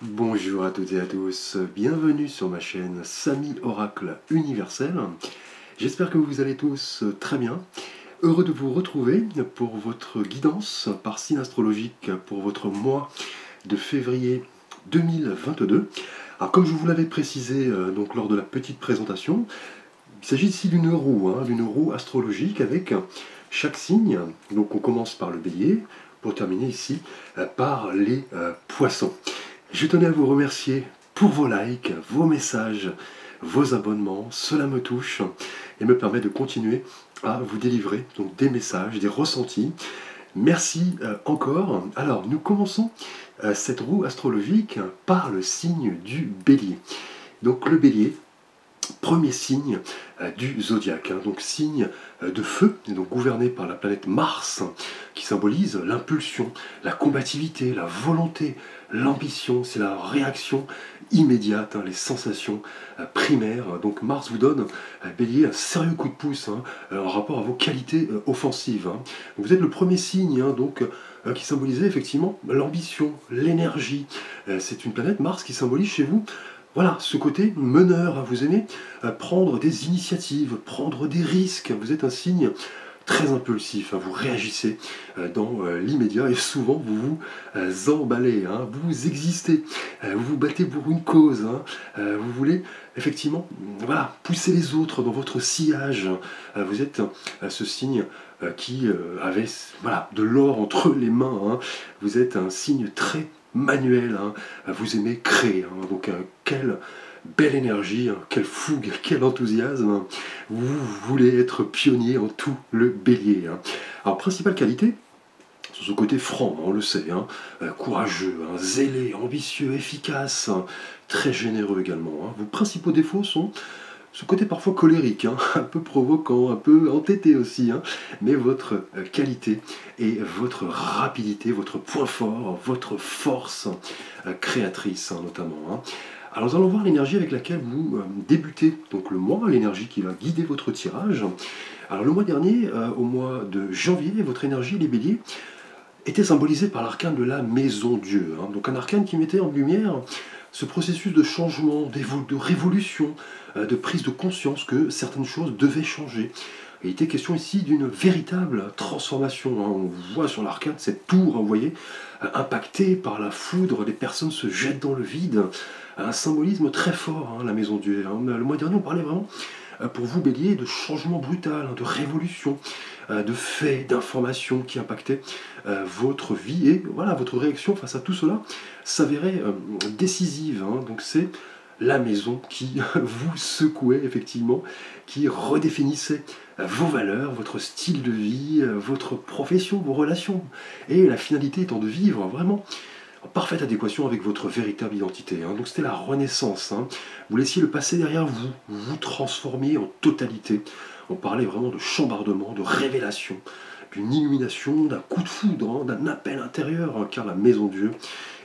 Bonjour à toutes et à tous, bienvenue sur ma chaîne Samy Oracle Universel. J'espère que vous allez tous très bien. Heureux de vous retrouver pour votre guidance par signe astrologique pour votre mois de février 2022. Alors comme je vous l'avais précisé donc lors de la petite présentation, il s'agit ici d'une roue astrologique avec chaque signe. Donc on commence par le bélier pour terminer ici par les poissons. Je tenais à vous remercier pour vos likes, vos messages, vos abonnements. Cela me touche et me permet de continuer à vous délivrer donc des messages, des ressentis. Merci encore. Alors, nous commençons cette roue astrologique par le signe du bélier. Donc, le bélier, premier signe du zodiaque, donc signe de feu, et donc gouverné par la planète Mars, qui symbolise l'impulsion, la combativité, la volonté, l'ambition, c'est la réaction immédiate, les sensations primaires. Donc Mars vous donne, bélier, un sérieux coup de pouce en rapport à vos qualités offensives. Vous êtes le premier signe qui symbolisait effectivement l'ambition, l'énergie. C'est une planète Mars qui symbolise chez vous voilà, ce côté meneur, vous aimez prendre des initiatives, prendre des risques. Vous êtes un signe très impulsif, vous réagissez dans l'immédiat et souvent vous vous emballez, vous existez, vous vous battez pour une cause, vous voulez effectivement pousser les autres dans votre sillage. Vous êtes ce signe qui avait de l'or entre les mains. Vous êtes un signe très manuel, vous aimez créer, donc quelle belle énergie, quelle fougue, quel enthousiasme, vous voulez être pionnier en tout le bélier. Alors principale qualité, sur ce côté franc, on le sait, courageux, zélé, ambitieux, efficace, très généreux également. Vos principaux défauts sont ce côté parfois colérique, un peu provoquant, un peu entêté aussi, mais votre qualité et votre rapidité, votre point fort, votre force créatrice notamment. Alors nous allons voir l'énergie avec laquelle vous débutez donc le mois, l'énergie qui va guider votre tirage. Alors le mois dernier, au mois de janvier, votre énergie, les béliers, était symbolisée par l'arcane de la maison Dieu. Donc un arcane qui mettait en lumière ce processus de changement, de révolution, de prise de conscience que certaines choses devaient changer. Il était question ici d'une véritable transformation. On voit sur l'arcade cette tour, vous voyez, impactée par la foudre, les personnes se jettent dans le vide. Un symbolisme très fort, la maison Dieu. Le mois dernier, on parlait vraiment, pour vous, bélier, de changement brutal, de révolution, de faits, d'informations qui impactaient votre vie. Et voilà, votre réaction face à tout cela s'avérait décisive. Donc c'est la maison qui vous secouait effectivement, qui redéfinissait vos valeurs, votre style de vie, votre profession, vos relations. Et la finalité étant de vivre vraiment en parfaite adéquation avec votre véritable identité. Donc c'était la renaissance. Vous laissiez le passé derrière vous, vous transformiez en totalité. On parlait vraiment de chambardement, de révélation, d'une illumination, d'un coup de foudre, d'un appel intérieur, car la maison Dieu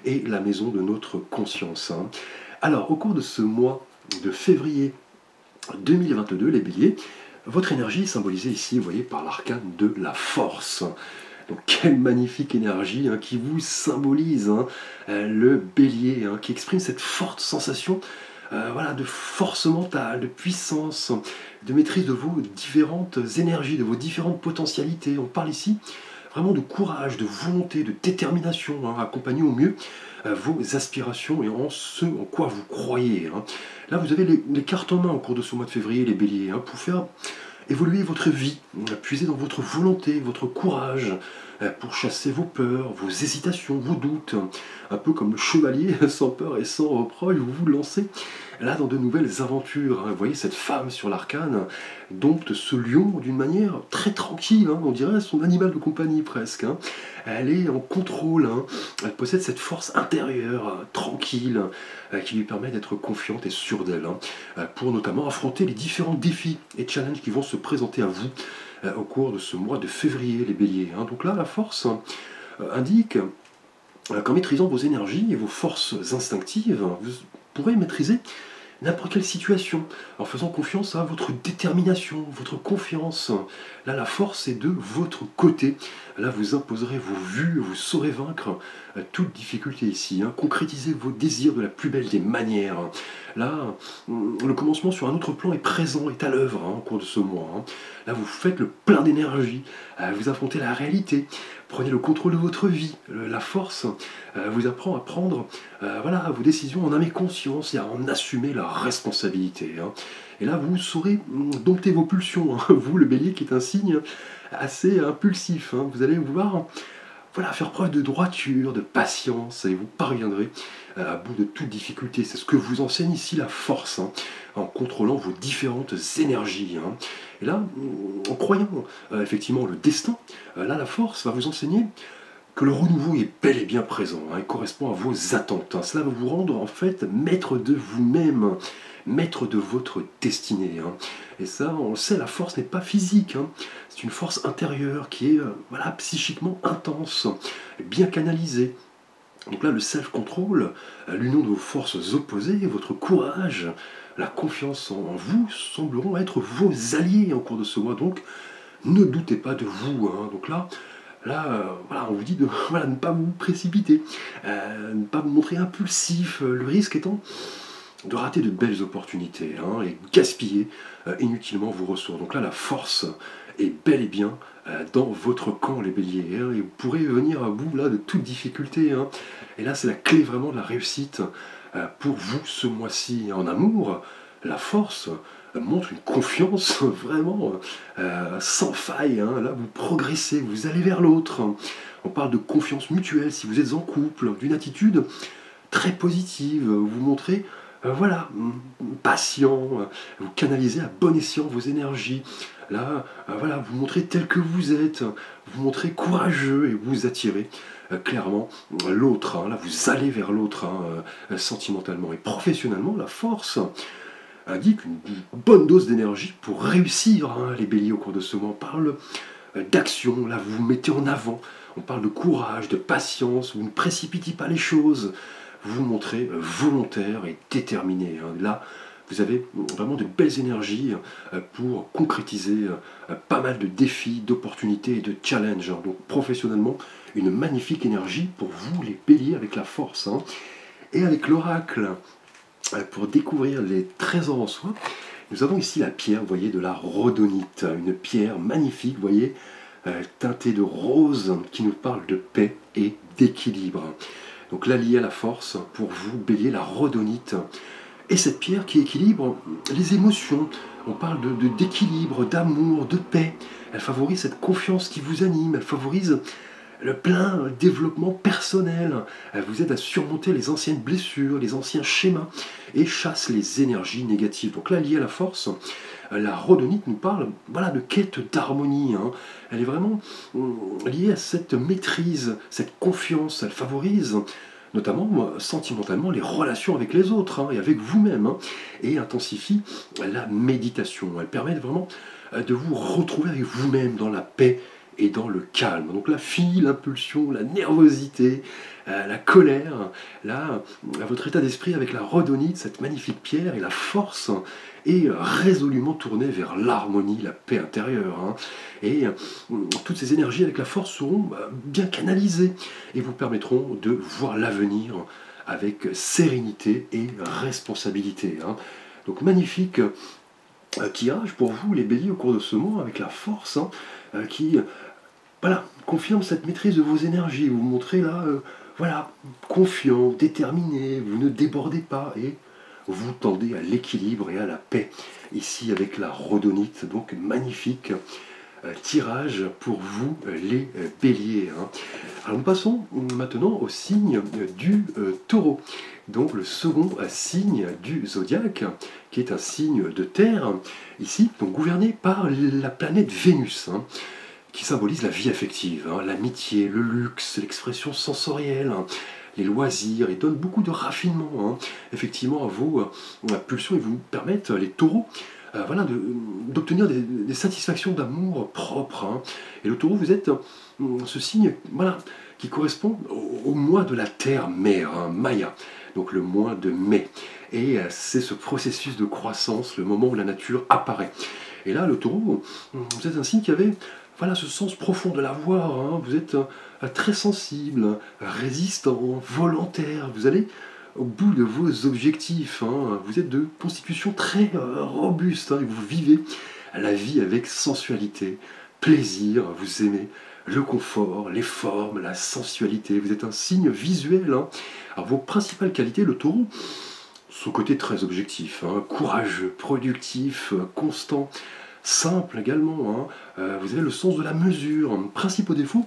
est la maison de notre conscience. Alors, au cours de ce mois de février 2022, les béliers, votre énergie est symbolisée ici, vous voyez, par l'arcane de la force. Donc quelle magnifique énergie qui vous symbolise, le bélier, qui exprime cette forte sensation de force mentale, de puissance, de maîtrise de vos différentes énergies, de vos différentes potentialités. On parle ici vraiment de courage, de volonté, de détermination, accompagner au mieux vos aspirations et en ce en quoi vous croyez. Là, vous avez les cartes en main au cours de ce mois de février, les béliers, pour faire évoluer votre vie, puiser dans votre volonté, votre courage, pour chasser vos peurs, vos hésitations, vos doutes. Un peu comme le chevalier, sans peur et sans reproche, vous vous lancez là dans de nouvelles aventures. Vous voyez cette femme sur l'arcane dompte ce lion d'une manière très tranquille, on dirait son animal de compagnie presque. Elle est en contrôle, elle possède cette force intérieure, tranquille, qui lui permet d'être confiante et sûre d'elle, pour notamment affronter les différents défis et challenges qui vont se présenter à vous au cours de ce mois de février, les béliers. Donc là, la force indique qu'en maîtrisant vos énergies et vos forces instinctives, vous pourrez maîtriser n'importe quelle situation, en faisant confiance à votre détermination, votre confiance. Là, la force est de votre côté. Là, vous imposerez vos vues, vous saurez vaincre toute difficulté ici. Concrétisez vos désirs de la plus belle des manières. Là, le commencement sur un autre plan est présent, est à l'œuvre au cours de ce mois. Là, vous faites le plein d'énergie, vous affrontez la réalité, prenez le contrôle de votre vie. La force vous apprend à prendre voilà, vos décisions en âme et conscience et à en assumer la responsabilité. Et là, vous saurez dompter vos pulsions. Vous, le bélier, qui est un signe assez impulsif. Vous allez vouloir voilà, faire preuve de droiture, de patience, et vous parviendrez à bout de toute difficulté. C'est ce que vous enseigne ici la force, en contrôlant vos différentes énergies. Et là, en croyant effectivement le destin, là, la force va vous enseigner que le renouveau est bel et bien présent, il correspond à vos attentes. Cela va vous rendre en fait maître de vous-même, maître de votre destinée. Et ça, on le sait, la force n'est pas physique, c'est une force intérieure qui est voilà, psychiquement intense, bien canalisée. Donc là, le self-control, l'union de vos forces opposées, votre courage, la confiance en vous sembleront être vos alliés en cours de ce mois. Donc, ne doutez pas de vous. Donc là, voilà, on vous dit de voilà, ne pas vous précipiter, ne pas vous montrer impulsif, le risque étant de rater de belles opportunités et gaspiller inutilement vos ressources. Donc là, la force est bel et bien dans votre camp, les béliers, et vous pourrez venir à bout là, de toute difficulté. Et là, c'est la clé vraiment de la réussite pour vous ce mois-ci. En amour, la force montre une confiance vraiment sans faille. Là, vous progressez, vous allez vers l'autre. On parle de confiance mutuelle si vous êtes en couple, d'une attitude très positive. Vous montrez, voilà, patient, vous canalisez à bon escient vos énergies. Là, voilà, vous montrez tel que vous êtes, vous montrez courageux et vous attirez clairement l'autre. Là, vous allez vers l'autre sentimentalement et professionnellement. La force indique une bonne dose d'énergie pour réussir. Les béliers au cours de ce mois, on parle d'action, là vous vous mettez en avant, on parle de courage, de patience, vous ne précipitez pas les choses, vous vous montrez volontaire et déterminé. Là, vous avez vraiment de belles énergies pour concrétiser pas mal de défis, d'opportunités et de challenges. Donc professionnellement, une magnifique énergie pour vous les béliers avec la force. Et avec l'oracle, pour découvrir les trésors en soi, nous avons ici la pierre, vous voyez, de la rhodonite, une pierre magnifique, vous voyez, teintée de rose, qui nous parle de paix et d'équilibre. Donc là, liée à la force, pour vous, bélier, la rhodonite, et cette pierre qui équilibre les émotions. On parle d'équilibre, d'amour, de paix. Elle favorise cette confiance qui vous anime, elle favorise le plein développement personnel. Elle vous aide à surmonter les anciennes blessures, les anciens schémas et chasse les énergies négatives. Donc là, liée à la force, la rhodonite nous parle voilà, de quête d'harmonie. Elle est vraiment liée à cette maîtrise, cette confiance. Elle favorise notamment sentimentalement les relations avec les autres et avec vous-même, et intensifie la méditation. Elle permet vraiment de vous retrouver avec vous-même dans la paix et dans le calme. Donc la fille, l'impulsion, la nervosité, la colère, là, votre état d'esprit avec la rhodonite, cette magnifique pierre, et la force est résolument tournée vers l'harmonie, la paix intérieure. Et toutes ces énergies avec la force seront bien canalisées et vous permettront de voir l'avenir avec sérénité et responsabilité. Donc magnifique tirage pour vous les béliers au cours de ce mois avec la force qui voilà, confirme cette maîtrise de vos énergies. Vous vous montrez là voilà, confiant, déterminé, vous ne débordez pas et vous tendez à l'équilibre et à la paix ici avec la rhodonite. Donc magnifique tirage pour vous les béliers. Alors nous passons maintenant au signe du taureau. Donc le second signe du zodiaque, qui est un signe de terre, ici, donc gouverné par la planète Vénus, qui symbolise la vie affective, l'amitié, le luxe, l'expression sensorielle, les loisirs, et donne beaucoup de raffinement effectivement à vos pulsions et vous permettent, les taureaux, voilà, d'obtenir des satisfactions d'amour propres. Et le taureau, vous êtes ce signe voilà, qui correspond au mois de la terre-mère, Maya. donc le mois de mai. Et c'est ce processus de croissance, le moment où la nature apparaît. Et là, le taureau, vous êtes un signe qui avait voilà, ce sens profond de la voix. Hein. Vous êtes très sensible, résistant, volontaire. Vous allez au bout de vos objectifs. Hein. Vous êtes de constitution très robuste. Hein, et vous vivez la vie avec sensualité, plaisir. Vous aimez le confort, les formes, la sensualité. Vous êtes un signe visuel. Hein. Alors vos principales qualités, le taureau, son côté très objectif, hein, courageux, productif, constant, simple également. Hein. Vous avez le sens de la mesure. Principaux défauts,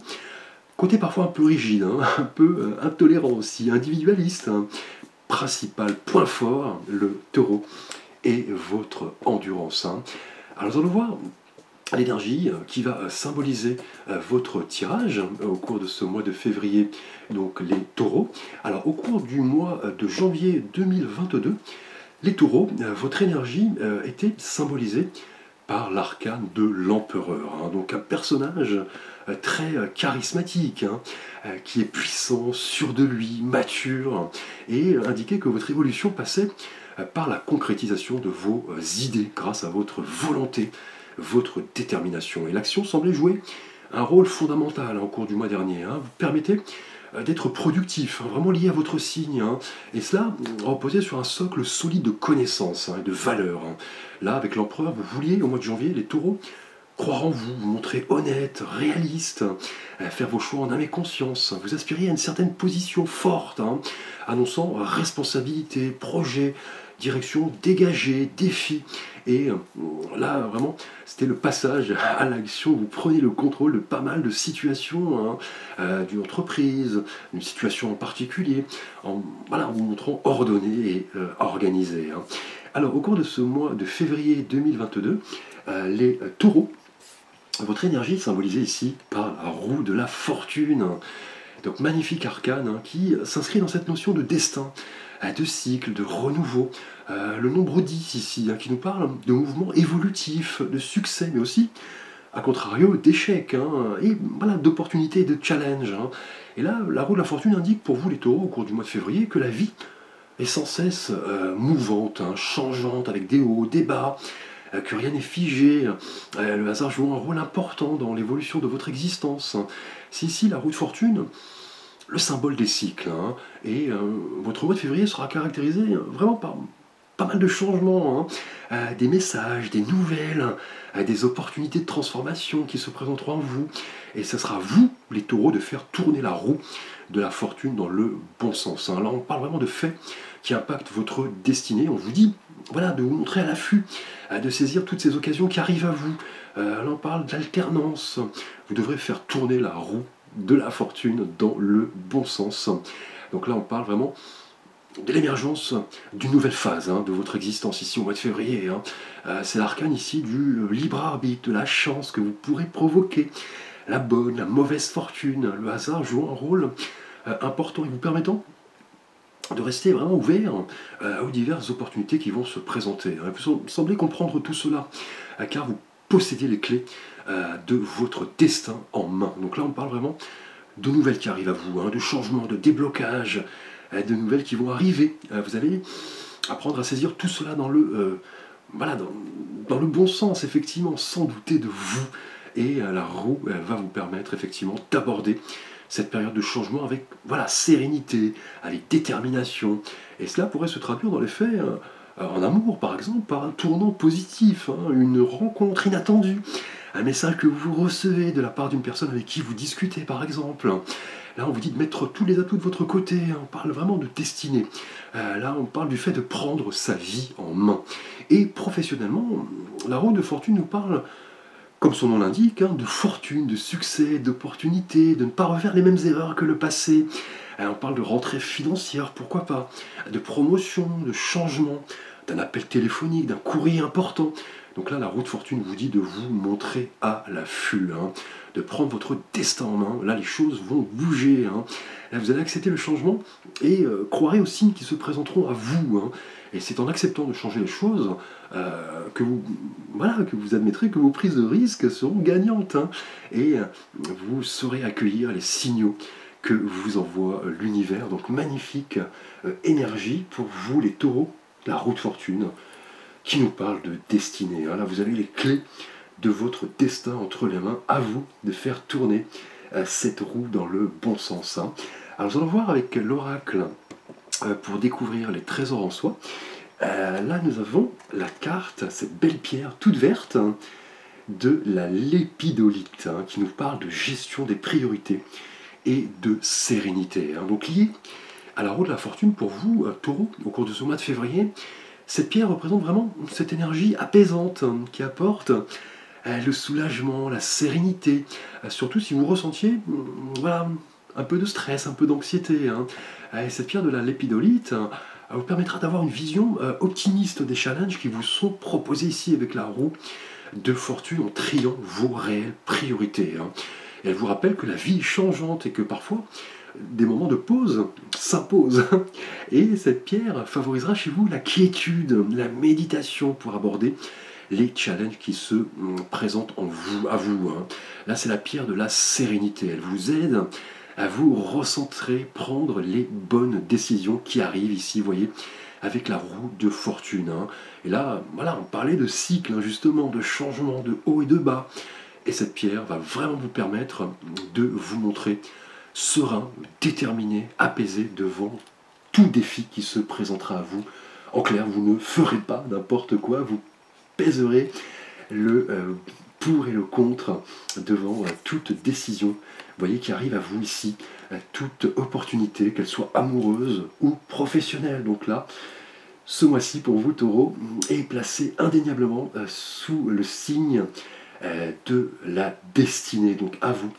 côté parfois un peu rigide, hein, un peu intolérant aussi, individualiste. Hein. Principal point fort, le taureau, et votre endurance. Hein. Alors nous allons voir l'énergie qui va symboliser votre tirage au cours de ce mois de février, donc les taureaux. Alors au cours du mois de janvier 2022, les taureaux, votre énergie était symbolisée par l'arcane de l'empereur, hein, donc un personnage très charismatique, hein, qui est puissant, sûr de lui, mature, et indiquait que votre évolution passait par la concrétisation de vos idées grâce à votre volonté, votre détermination. Et l'action semblait jouer un rôle fondamental hein, au cours du mois dernier. Hein. Vous permettez d'être productif, hein, vraiment lié à votre signe. Hein. Et cela reposait sur un socle solide de connaissances hein, et de valeurs. Hein. Là, avec l'empereur, vous vouliez, au mois de janvier, les taureaux, croire en vous, vous montrer honnête, réaliste, faire vos choix en âme et conscience. Vous aspiriez à une certaine position forte, hein, annonçant responsabilité, projet, direction dégagée, défi. Et là, vraiment, c'était le passage à l'action. Vous prenez le contrôle de pas mal de situations, hein, d'une entreprise, d'une situation en particulier, en vous montrant ordonné et organisé. Hein. Alors, au cours de ce mois de février 2022, les taureaux, votre énergie est symbolisée ici par la roue de la fortune. Donc, magnifique arcane hein, qui s'inscrit dans cette notion de destin, de cycle, de renouveau. Le nombre 10 ici, hein, qui nous parle de mouvements évolutifs, de succès, mais aussi, à contrario, d'échecs, hein, et voilà, d'opportunités et de challenges. Hein. Et là, la roue de la fortune indique pour vous les taureaux, au cours du mois de février, que la vie est sans cesse mouvante, hein, changeante, avec des hauts, des bas, que rien n'est figé. Le hasard joue un rôle important dans l'évolution de votre existence. Hein. C'est ici la roue de fortune, le symbole des cycles. Hein, et votre mois de février sera caractérisé vraiment par pas mal de changements, hein, des messages, des nouvelles, des opportunités de transformation qui se présenteront en vous. Et ce sera vous, les taureaux, de faire tourner la roue de la fortune dans le bon sens. Hein. Là, on parle vraiment de faits qui impactent votre destinée. On vous dit, voilà, de vous montrer à l'affût, de saisir toutes ces occasions qui arrivent à vous. Là, on parle d'alternance. Vous devrez faire tourner la roue de la fortune dans le bon sens. Donc là, on parle vraiment de l'émergence d'une nouvelle phase hein, de votre existence ici au mois de février. Hein. C'est l'arcane ici du libre arbitre, de la chance que vous pourrez provoquer, la bonne, la mauvaise fortune, le hasard joue un rôle important et vous permettant de rester vraiment ouvert aux diverses opportunités qui vont se présenter. Hein. Vous semblez comprendre tout cela, car vous possédez les clés de votre destin en main. Donc là, on parle vraiment de nouvelles qui arrivent à vous, hein, de changements, de déblocage, de nouvelles qui vont arriver. Vous allez apprendre à saisir tout cela dans le, dans le bon sens, effectivement, sans douter de vous. Et la roue va vous permettre effectivement d'aborder cette période de changement avec sérénité, avec détermination. Et cela pourrait se traduire dans les faits en amour, par exemple, par un tournant positif, hein, une rencontre inattendue, un message que vous recevez de la part d'une personne avec qui vous discutez, par exemple. Là, on vous dit de mettre tous les atouts de votre côté. On parle vraiment de destinée. Là, on parle du fait de prendre sa vie en main. Et professionnellement, la roue de fortune nous parle, comme son nom l'indique, hein, de fortune, de succès, d'opportunité, de ne pas refaire les mêmes erreurs que le passé. On parle de rentrée financière, pourquoi pas, de promotion, de changement, d'un appel téléphonique, d'un courrier important. Donc là, la roue de fortune vous dit de vous montrer à l'affût, hein, de prendre votre destin en main. Là, les choses vont bouger. Hein. Là, vous allez accepter le changement et croirez aux signes qui se présenteront à vous. Hein. Et c'est en acceptant de changer les choses que vous admettrez que vos prises de risque seront gagnantes. Hein. Et vous saurez accueillir les signaux que vous envoie l'univers. Donc magnifique énergie pour vous les taureaux, la roue de fortune, qui nous parle de destinée. Là, vous avez les clés de votre destin entre les mains. À vous de faire tourner cette roue dans le bon sens. Alors, nous allons voir avec l'oracle pour découvrir les trésors en soi. Là, nous avons la carte, cette belle pierre toute verte de la lépidolite, qui nous parle de gestion des priorités et de sérénité. Donc, lié à la roue de la fortune pour vous, taureau, au cours de ce mois de février, cette pierre représente vraiment cette énergie apaisante qui apporte le soulagement, la sérénité, surtout si vous ressentiez voilà, un peu de stress, un peu d'anxiété. Cette pierre de la lépidolite vous permettra d'avoir une vision optimiste des challenges qui vous sont proposés ici avec la roue de fortune en triant vos réelles priorités. Et elle vous rappelle que la vie est changeante et que parfois des moments de pause s'imposent. Et cette pierre favorisera chez vous la quiétude, la méditation pour aborder les challenges qui se présentent à vous. Là, c'est la pierre de la sérénité. Elle vous aide à vous recentrer, prendre les bonnes décisions qui arrivent ici, vous voyez, avec la roue de fortune. Et là, voilà, on parlait de cycle, justement, de changement, de haut et de bas. Et cette pierre va vraiment vous permettre de vous montrer serein, déterminé, apaisé devant tout défi qui se présentera à vous. En clair, vous ne ferez pas n'importe quoi, vous pèserez le pour et le contre devant toute décision, voyez, qui arrive à vous ici, toute opportunité, qu'elle soit amoureuse ou professionnelle. Donc là, ce mois-ci pour vous, taureau, est placé indéniablement sous le signe de la destinée. Donc à vous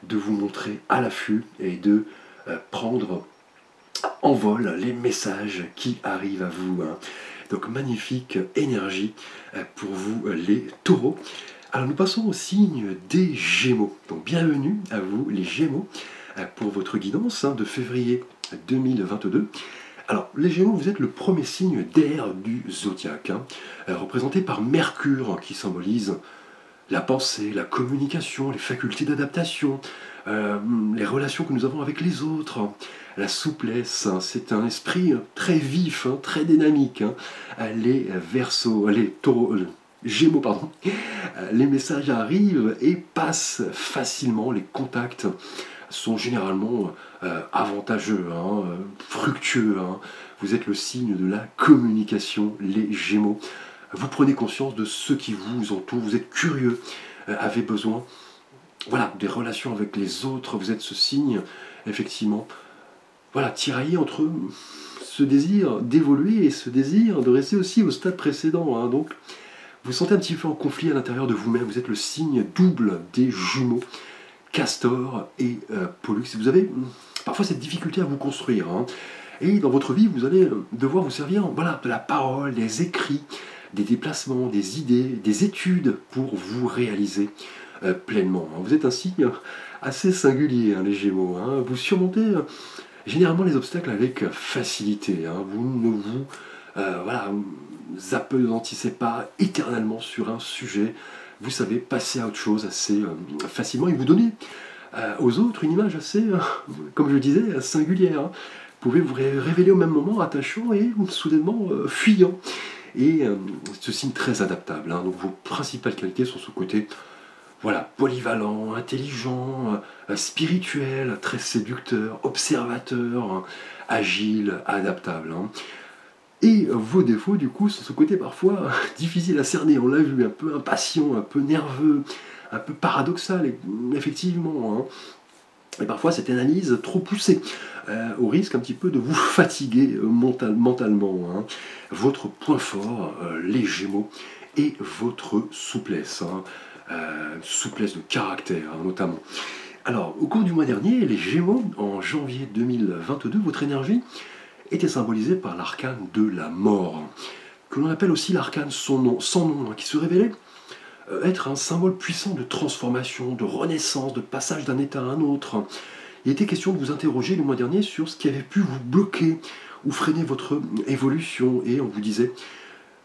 de vous montrer à l'affût et de prendre en vol les messages qui arrivent à vous. Donc magnifique énergie pour vous les taureaux. Alors nous passons au signe des Gémeaux. Donc bienvenue à vous les Gémeaux pour votre guidance de février 2022. Alors les Gémeaux, vous êtes le premier signe d'air du zodiaque, représenté par Mercure qui symbolise la pensée, la communication, les facultés d'adaptation, les relations que nous avons avec les autres, la souplesse. C'est un esprit très vif, très dynamique. Les Verseaux, les taureaux, Gémeaux, pardon, les messages arrivent et passent facilement. Les contacts sont généralement avantageux, fructueux. Vous êtes le signe de la communication, les Gémeaux. Vous prenez conscience de ce qui vous entoure, vous êtes curieux, avez besoin des relations avec les autres, vous êtes ce signe, effectivement, tiraillé entre ce désir d'évoluer et ce désir de rester aussi au stade précédent. Donc, vous sentez un petit peu en conflit à l'intérieur de vous-même, vous êtes le signe double des Jumeaux, Castor et Pollux. Vous avez parfois cette difficulté à vous construire. Et dans votre vie, vous allez devoir vous servir de la parole, des écrits, des déplacements, des idées, des études pour vous réaliser pleinement. Vous êtes un signe assez singulier, les Gémeaux. Vous surmontez généralement les obstacles avec facilité. Vous ne vous appesantissez pas éternellement sur un sujet. Vous savez passer à autre chose assez facilement et vous donnez aux autres une image assez, comme je le disais, singulière. Vous pouvez vous révéler au même moment attachant et soudainement fuyant. Et ce signe très adaptable. Donc vos principales qualités sont ce côté polyvalent, intelligent, spirituel, très séducteur, observateur, agile, adaptable. Et vos défauts, du coup, sont ce côté parfois difficile à cerner. On l'a vu, un peu impatient, un peu nerveux, un peu paradoxal, effectivement. Et parfois cette analyse trop poussée, au risque un petit peu de vous fatiguer mentalement. Votre point fort, les Gémeaux, et votre souplesse, souplesse de caractère notamment. Alors, au cours du mois dernier, les Gémeaux, en janvier 2022, votre énergie était symbolisée par l'arcane de la mort, que l'on appelle aussi l'arcane sans nom, qui se révélait être un symbole puissant de transformation, de renaissance, de passage d'un état à un autre. Il était question de vous interroger le mois dernier sur ce qui avait pu vous bloquer ou freiner votre évolution, et on vous disait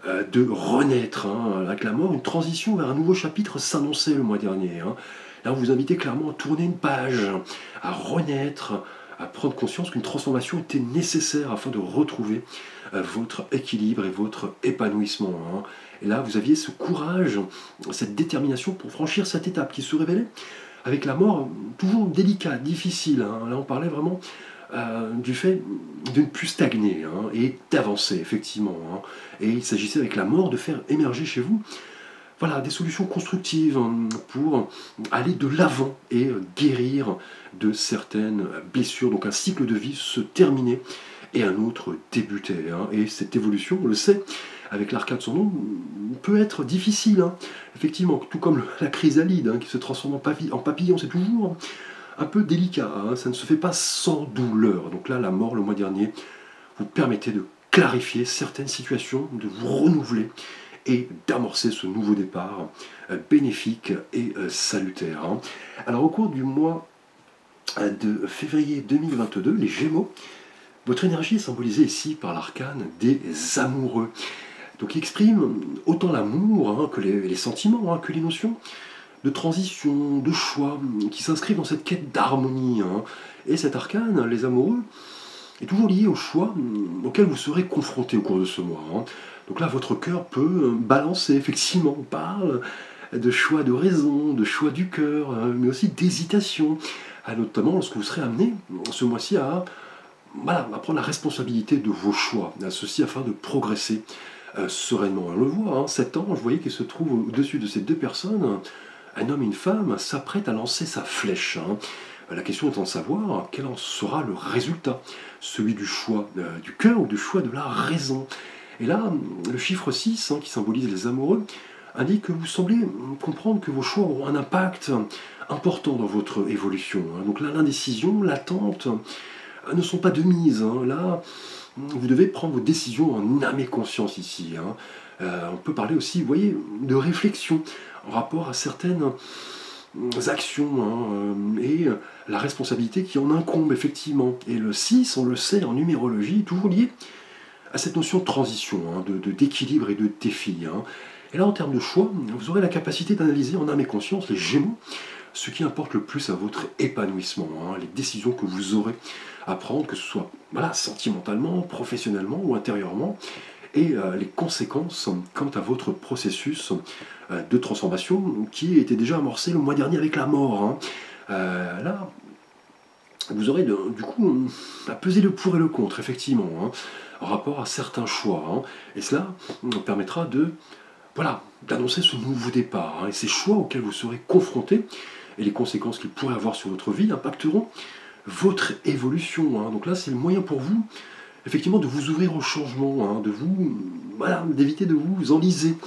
de renaître. Avec la mort, une transition vers un nouveau chapitre s'annonçait le mois dernier. Là, on vous invitait clairement à tourner une page, à renaître, à prendre conscience qu'une transformation était nécessaire afin de retrouver votre équilibre et votre épanouissement. Hein. Et là, vous aviez ce courage, cette détermination pour franchir cette étape qui se révélait avec la mort toujours délicate, difficile. Hein. Là, on parlait vraiment du fait de ne plus stagner hein, et d'avancer, effectivement. Hein. Et il s'agissait avec la mort de faire émerger chez vous voilà, des solutions constructives pour aller de l'avant et guérir de certaines blessures. Donc un cycle de vie se terminait et un autre débutait. Hein. Et cette évolution, on le sait, avec l'arcade son nom, peut être difficile. Hein. Effectivement, tout comme la chrysalide hein, qui se transforme en papillon, c'est toujours un peu délicat. Hein. Ça ne se fait pas sans douleur. Donc là, la mort, le mois dernier, vous permettait de clarifier certaines situations, de vous renouveler et d'amorcer ce nouveau départ bénéfique et salutaire. Hein. Alors au cours du mois de février 2022, les Gémeaux, votre énergie est symbolisée ici par l'arcane des amoureux. Donc il exprime autant l'amour hein, que les sentiments, hein, que l'émotion de transition, de choix, qui s'inscrivent dans cette quête d'harmonie. Hein. Et cet arcane, les amoureux, est toujours lié au choix auquel vous serez confronté au cours de ce mois. Hein. Donc là, votre cœur peut balancer, effectivement, on parle de choix de raison, de choix du cœur, mais aussi d'hésitation, notamment lorsque vous serez amené ce mois-ci à prendre la responsabilité de vos choix, ceci afin de progresser sereinement. On le voit, hein, 7 anges, vous voyez qu'il se trouve au-dessus de ces deux personnes, un homme et une femme s'apprêtent à lancer sa flèche. Hein. La question étant de savoir quel en sera le résultat, celui du choix du cœur ou du choix de la raison. Et là, le chiffre 6, hein, qui symbolise les amoureux, indique que vous semblez comprendre que vos choix auront un impact important dans votre évolution. Hein. Donc là, l'indécision, l'attente ne sont pas de mise. Hein. Là, vous devez prendre vos décisions en âme et conscience ici. Hein. On peut parler aussi, vous voyez, de réflexion en rapport à certaines actions hein, et la responsabilité qui en incombe effectivement. Et le 6, on le sait en numérologie, est toujours lié à cette notion de transition, hein, d'équilibre et de défi. Hein. Et là, en termes de choix, vous aurez la capacité d'analyser en âme et conscience les Gémeaux, ce qui importe le plus à votre épanouissement, hein, les décisions que vous aurez à prendre, que ce soit sentimentalement, professionnellement ou intérieurement, et les conséquences quant à votre processus de transformation qui était déjà amorcé le mois dernier avec la mort. Hein. Là, vous aurez du coup à peser le pour et le contre, effectivement, hein, en rapport à certains choix. Hein. Et cela permettra d'annoncer ce nouveau départ. Hein. Et ces choix auxquels vous serez confrontés et les conséquences qu'ils pourraient avoir sur votre vie impacteront votre évolution. Hein. Donc là, c'est le moyen pour vous, effectivement, de vous ouvrir au changement, hein, d'éviter de vous enliser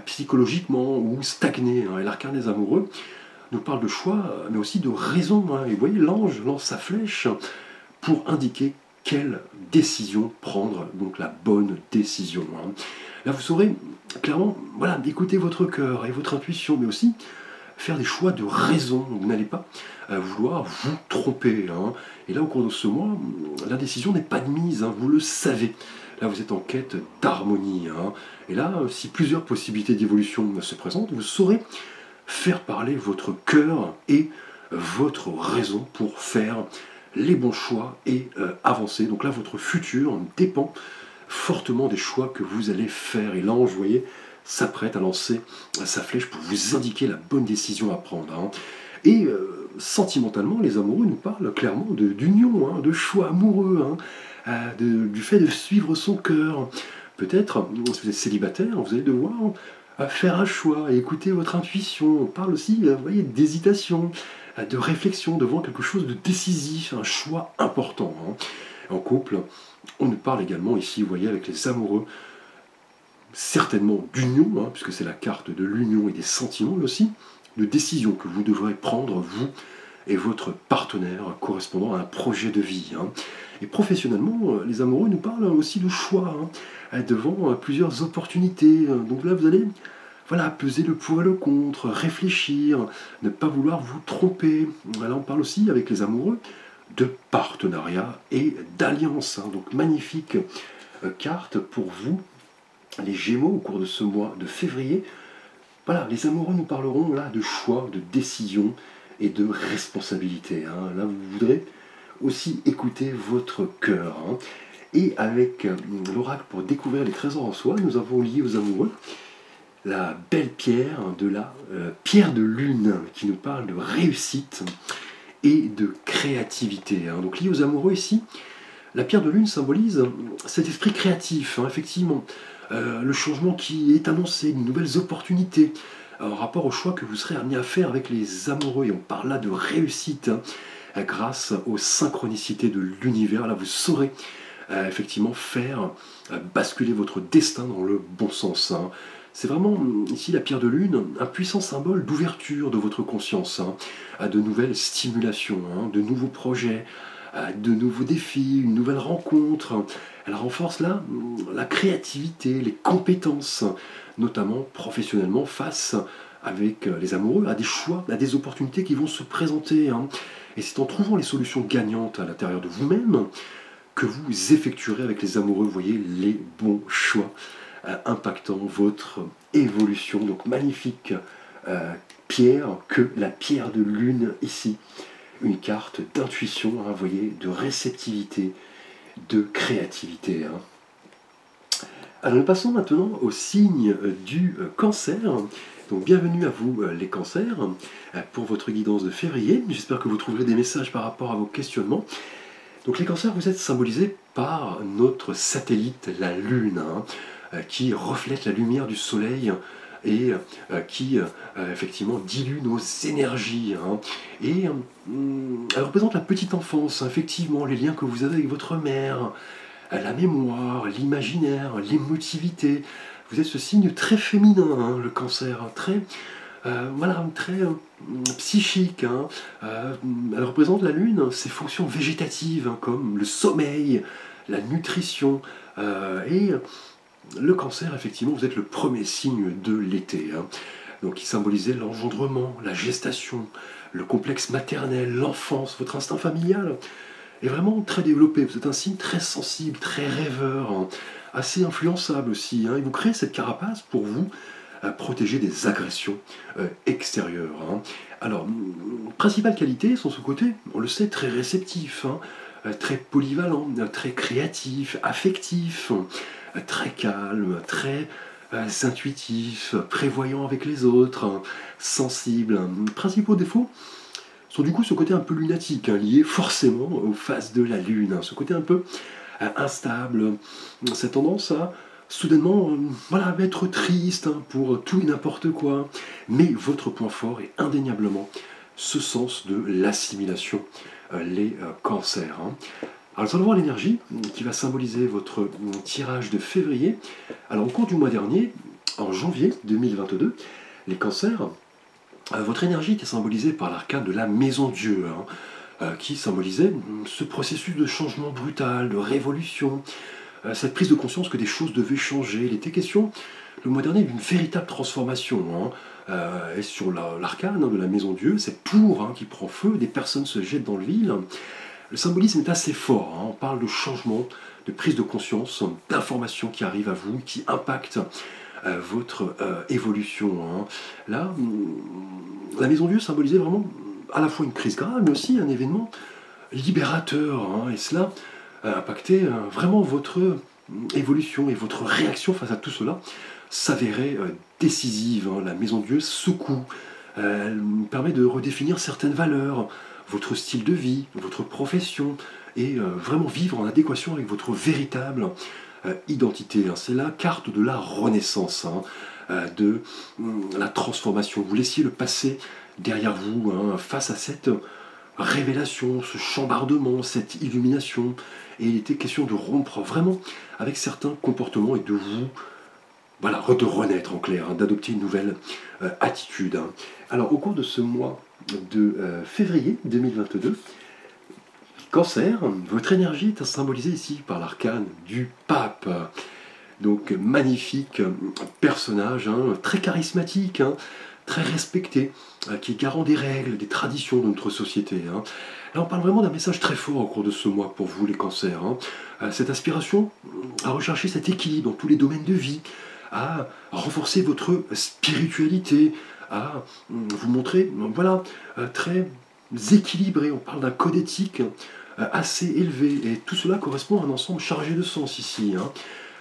psychologiquement ou stagner. Hein. Et l'arcane des amoureux nous parle de choix, mais aussi de raison. Hein. Et vous voyez, l'ange lance sa flèche pour indiquer quelle décision prendre, donc la bonne décision. Hein. Là, vous saurez clairement d'écouter votre cœur et votre intuition, mais aussi faire des choix de raison. Vous n'allez pas vouloir vous tromper. Hein. Et là, au cours de ce mois, l'indécision n'est pas de mise, hein, vous le savez. Là, vous êtes en quête d'harmonie. Hein. Et là, si plusieurs possibilités d'évolution se présentent, vous saurez faire parler votre cœur et votre raison pour faire les bons choix et avancer. Donc là, votre futur dépend fortement des choix que vous allez faire. Et l'ange, vous voyez, s'apprête à lancer sa flèche pour vous indiquer la bonne décision à prendre. Hein. Et sentimentalement, les amoureux nous parlent clairement d'union, hein, de choix amoureux, hein, du fait de suivre son cœur. Peut-être, si vous êtes célibataire, vous allez devoir faire un choix et écouter votre intuition. On parle aussi, vous voyez, d'hésitation, de réflexion devant quelque chose de décisif, un choix important. Hein. En couple, on nous parle également ici, vous voyez, avec les amoureux, certainement d'union, hein, puisque c'est la carte de l'union et des sentiments, mais aussi de décisions que vous devrez prendre, vous et votre partenaire, correspondant à un projet de vie. Hein. Et professionnellement, les amoureux nous parlent aussi de choix, hein, devant plusieurs opportunités. Donc là, vous allez peser le pour et le contre, réfléchir, ne pas vouloir vous tromper. Là, on parle aussi, avec les amoureux, de partenariat et d'alliance. Hein. Donc, magnifique carte pour vous, les Gémeaux, au cours de ce mois de février. Voilà, les amoureux nous parleront là de choix, de décision et de responsabilité. Hein. Là, vous voudrez aussi écouter votre cœur. Et avec l'oracle pour découvrir les trésors en soi, nous avons lié aux amoureux la belle pierre de la pierre de lune qui nous parle de réussite et de créativité. Donc lié aux amoureux ici, la pierre de lune symbolise cet esprit créatif, effectivement, le changement qui est annoncé, de nouvelles opportunités, en rapport au choix que vous serez amené à faire avec les amoureux. Et on parle là de réussite grâce aux synchronicités de l'univers. Là, vous saurez effectivement faire basculer votre destin dans le bon sens. C'est vraiment, ici, la pierre de lune, un puissant symbole d'ouverture de votre conscience, à de nouvelles stimulations, de nouveaux projets, à de nouveaux défis, une nouvelle rencontre. Elle renforce là la créativité, les compétences, notamment professionnellement, face avec les amoureux, à des choix, à des opportunités qui vont se présenter. Et c'est en trouvant les solutions gagnantes à l'intérieur de vous-même que vous effectuerez avec les amoureux, vous voyez, les bons choix impactant votre évolution. Donc magnifique pierre que la pierre de lune ici. Une carte d'intuition, vous voyez, de réceptivité, de créativité. Alors nous passons maintenant au signe du cancer. Donc bienvenue à vous les cancers pour votre guidance de février. J'espère que vous trouverez des messages par rapport à vos questionnements. Donc les cancers, vous êtes symbolisés par notre satellite, la Lune, qui reflète la lumière du Soleil et qui effectivement dilue nos énergies. Et elle représente la petite enfance, effectivement, les liens que vous avez avec votre mère, la mémoire, l'imaginaire, l'émotivité. Vous êtes ce signe très féminin, le cancer, très... voilà, très psychique. Elle représente la lune, ses fonctions végétatives, comme le sommeil, la nutrition. Et le cancer, effectivement, vous êtes le premier signe de l'été. Donc, qui symbolisait l'engendrement, la gestation, le complexe maternel, l'enfance, votre instinct familial est vraiment très développé. Vous êtes un signe très sensible, très rêveur, assez influençable aussi. Et vous créez cette carapace pour vous protéger des agressions extérieures. Alors, principales qualités sont ce côté, on le sait, très réceptif, très polyvalent, très créatif, affectif, très calme, très intuitif, prévoyant avec les autres, sensible. Principaux défauts sont du coup ce côté un peu lunatique, lié forcément aux phases de la Lune, ce côté un peu instable, cette tendance à soudainement voilà, être triste pour tout et n'importe quoi. Mais votre point fort est indéniablement ce sens de l'assimilation, les cancers. Alors nous allons voir l'énergie qui va symboliser votre tirage de février. Alors au cours du mois dernier, en janvier 2022, les cancers, votre énergie était symbolisée par l'arcane de la Maison Dieu, qui symbolisait ce processus de changement brutal, de révolution, cette prise de conscience que des choses devaient changer. Il était question, le mois dernier, d'une véritable transformation. Et sur l'arcane de la Maison Dieu, cette tour qui prend feu, des personnes se jettent dans le vide. Le symbolisme est assez fort. On parle de changement, de prise de conscience, d'informations qui arrivent à vous, qui impactent votre évolution. Là, la Maison Dieu symbolisait vraiment à la fois une crise grave, mais aussi un événement libérateur. Et cela impactait vraiment votre évolution et votre réaction face à tout cela s'avérait décisive. La Maison Dieu secoue, elle permet de redéfinir certaines valeurs, votre style de vie, votre profession, et vraiment vivre en adéquation avec votre véritable identité. C'est la carte de la renaissance, de la transformation. Vous laissiez le passé derrière vous, face à cette révélation, ce chambardement, cette illumination. Et il était question de rompre vraiment avec certains comportements et de vous, voilà, de renaître en clair, d'adopter une nouvelle attitude. Alors au cours de ce mois de février 2022, Cancer, votre énergie est symbolisée ici par l'arcane du pape. Donc magnifique personnage, très charismatique, très respecté, qui est garant des règles, des traditions de notre société. Là on parle vraiment d'un message très fort au cours de ce mois pour vous les cancers. Cette aspiration à rechercher cet équilibre dans tous les domaines de vie, à renforcer votre spiritualité, à vous montrer voilà, très équilibré. On parle d'un code éthique assez élevé. Et tout cela correspond à un ensemble chargé de sens ici, hein.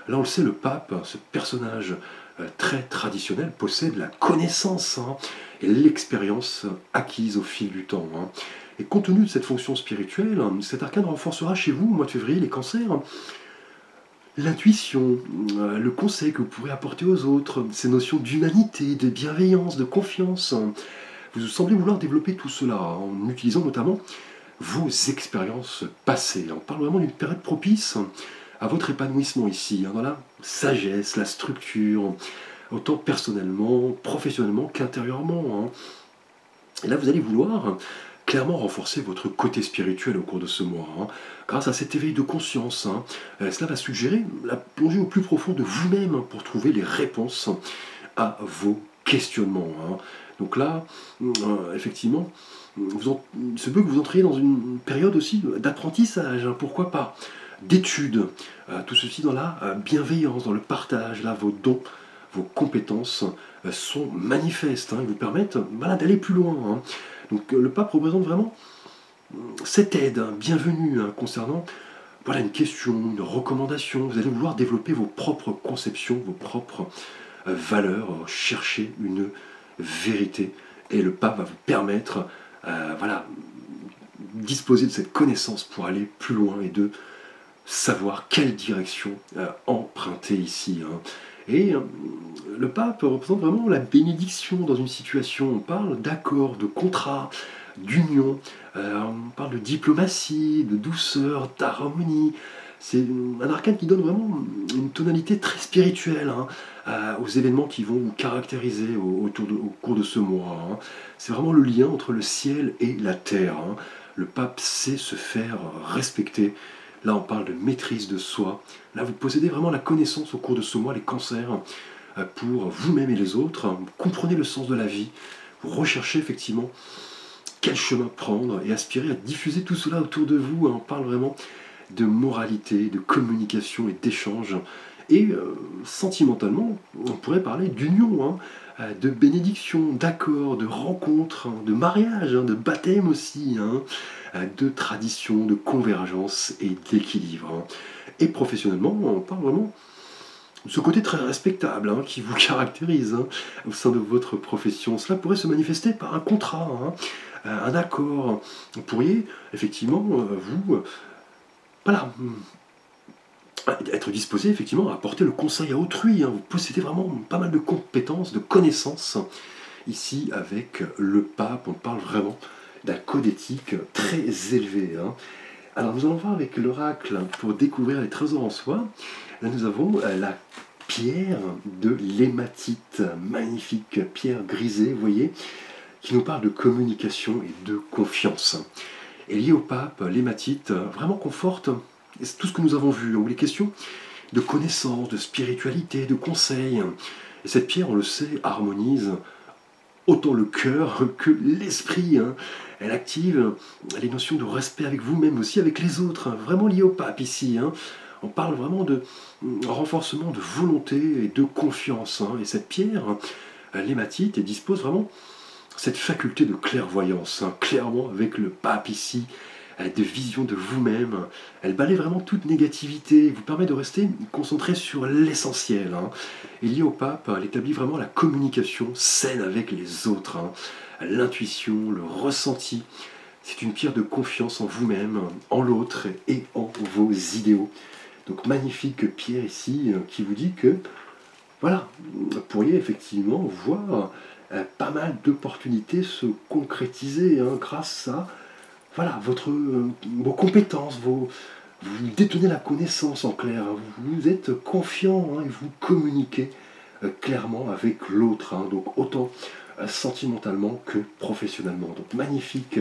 Là, on le sait, le pape, ce personnage très traditionnel, possède la connaissance, hein, et l'expérience acquise au fil du temps, hein. Et compte tenu de cette fonction spirituelle, cet arcane renforcera chez vous, au mois de février, les cancers, l'intuition, le conseil que vous pourrez apporter aux autres, ces notions d'humanité, de bienveillance, de confiance. Vous semblez vouloir développer tout cela en utilisant notamment vos expériences passées. On parle vraiment d'une période propice à votre épanouissement ici, hein, dans la sagesse, la structure, autant personnellement, professionnellement qu'intérieurement, hein. Et là, vous allez vouloir clairement renforcer votre côté spirituel au cours de ce mois, hein, grâce à cet éveil de conscience, hein. Cela va suggérer la plongée au plus profond de vous-même, hein, pour trouver les réponses à vos questionnements, hein. Donc là, effectivement, il se peut que vous entriez dans une période aussi d'apprentissage, hein, pourquoi pas, d'études, tout ceci dans la bienveillance, dans le partage. Là, vos dons, vos compétences sont manifestes, hein, ils vous permettent, voilà, d'aller plus loin, hein. Donc le pape représente vraiment cette aide, hein, bienvenue, hein, concernant, voilà, une question, une recommandation. Vous allez vouloir développer vos propres conceptions, vos propres valeurs, chercher une vérité. Et le pape va vous permettre, voilà, disposer de cette connaissance pour aller plus loin et de savoir quelle direction emprunter ici, hein. Et le pape représente vraiment la bénédiction dans une situation. On parle d'accord, de contrat, d'union, on parle de diplomatie, de douceur, d'harmonie. C'est un arcane qui donne vraiment une tonalité très spirituelle, hein, aux événements qui vont vous caractériser au cours de ce mois, hein. C'est vraiment le lien entre le ciel et la terre, hein. Le pape sait se faire respecter. Là, on parle de maîtrise de soi. Là, vous possédez vraiment la connaissance au cours de ce mois, les cancers, pour vous-même et les autres. Vous comprenez le sens de la vie. Vous recherchez effectivement quel chemin prendre et aspirer à diffuser tout cela autour de vous. On parle vraiment de moralité, de communication et d'échange. Et sentimentalement, on pourrait parler d'union, hein, de bénédiction, d'accord, de rencontre, hein, de mariage, hein, de baptême aussi, hein, de tradition, de convergence et d'équilibre, hein. Et professionnellement, on parle vraiment de ce côté très respectable, hein, qui vous caractérise, hein, au sein de votre profession. Cela pourrait se manifester par un contrat, hein, un accord. Vous pourriez effectivement, voilà, être disposé effectivement à apporter le conseil à autrui, hein. Vous possédez vraiment pas mal de compétences, de connaissances. Ici, avec le pape, on parle vraiment d'un code éthique très élevé, hein. Alors nous allons voir avec l'oracle pour découvrir les trésors en soi. Là nous avons la pierre de l'hématite, magnifique pierre grisée, vous voyez, qui nous parle de communication et de confiance. Et lié au pape, l'hématite vraiment conforte tout ce que nous avons vu, où il est question de connaissance, de spiritualité, de conseils. Et cette pierre, on le sait, harmonise autant le cœur que l'esprit, hein. Elle active les notions de respect avec vous-même, aussi avec les autres, hein, vraiment lié au pape ici, hein. On parle vraiment de renforcement de volonté et de confiance, hein. Et cette pierre, l'hématite, elle dispose vraiment cette faculté de clairvoyance, hein, clairement avec le pape ici, de vision de vous-même. Elle balaie vraiment toute négativité, vous permet de rester concentré sur l'essentiel, hein. Et lié au pape, elle établit vraiment la communication saine avec les autres, hein. L'intuition, le ressenti. C'est une pierre de confiance en vous-même, en l'autre et en vos idéaux. Donc magnifique pierre ici qui vous dit que, voilà, vous pourriez effectivement voir pas mal d'opportunités se concrétiser, hein, grâce à, voilà, vos compétences, vous détenez la connaissance en clair, hein. Vous êtes confiant, hein, et vous communiquez clairement avec l'autre, hein, donc autant sentimentalement que professionnellement. Donc magnifique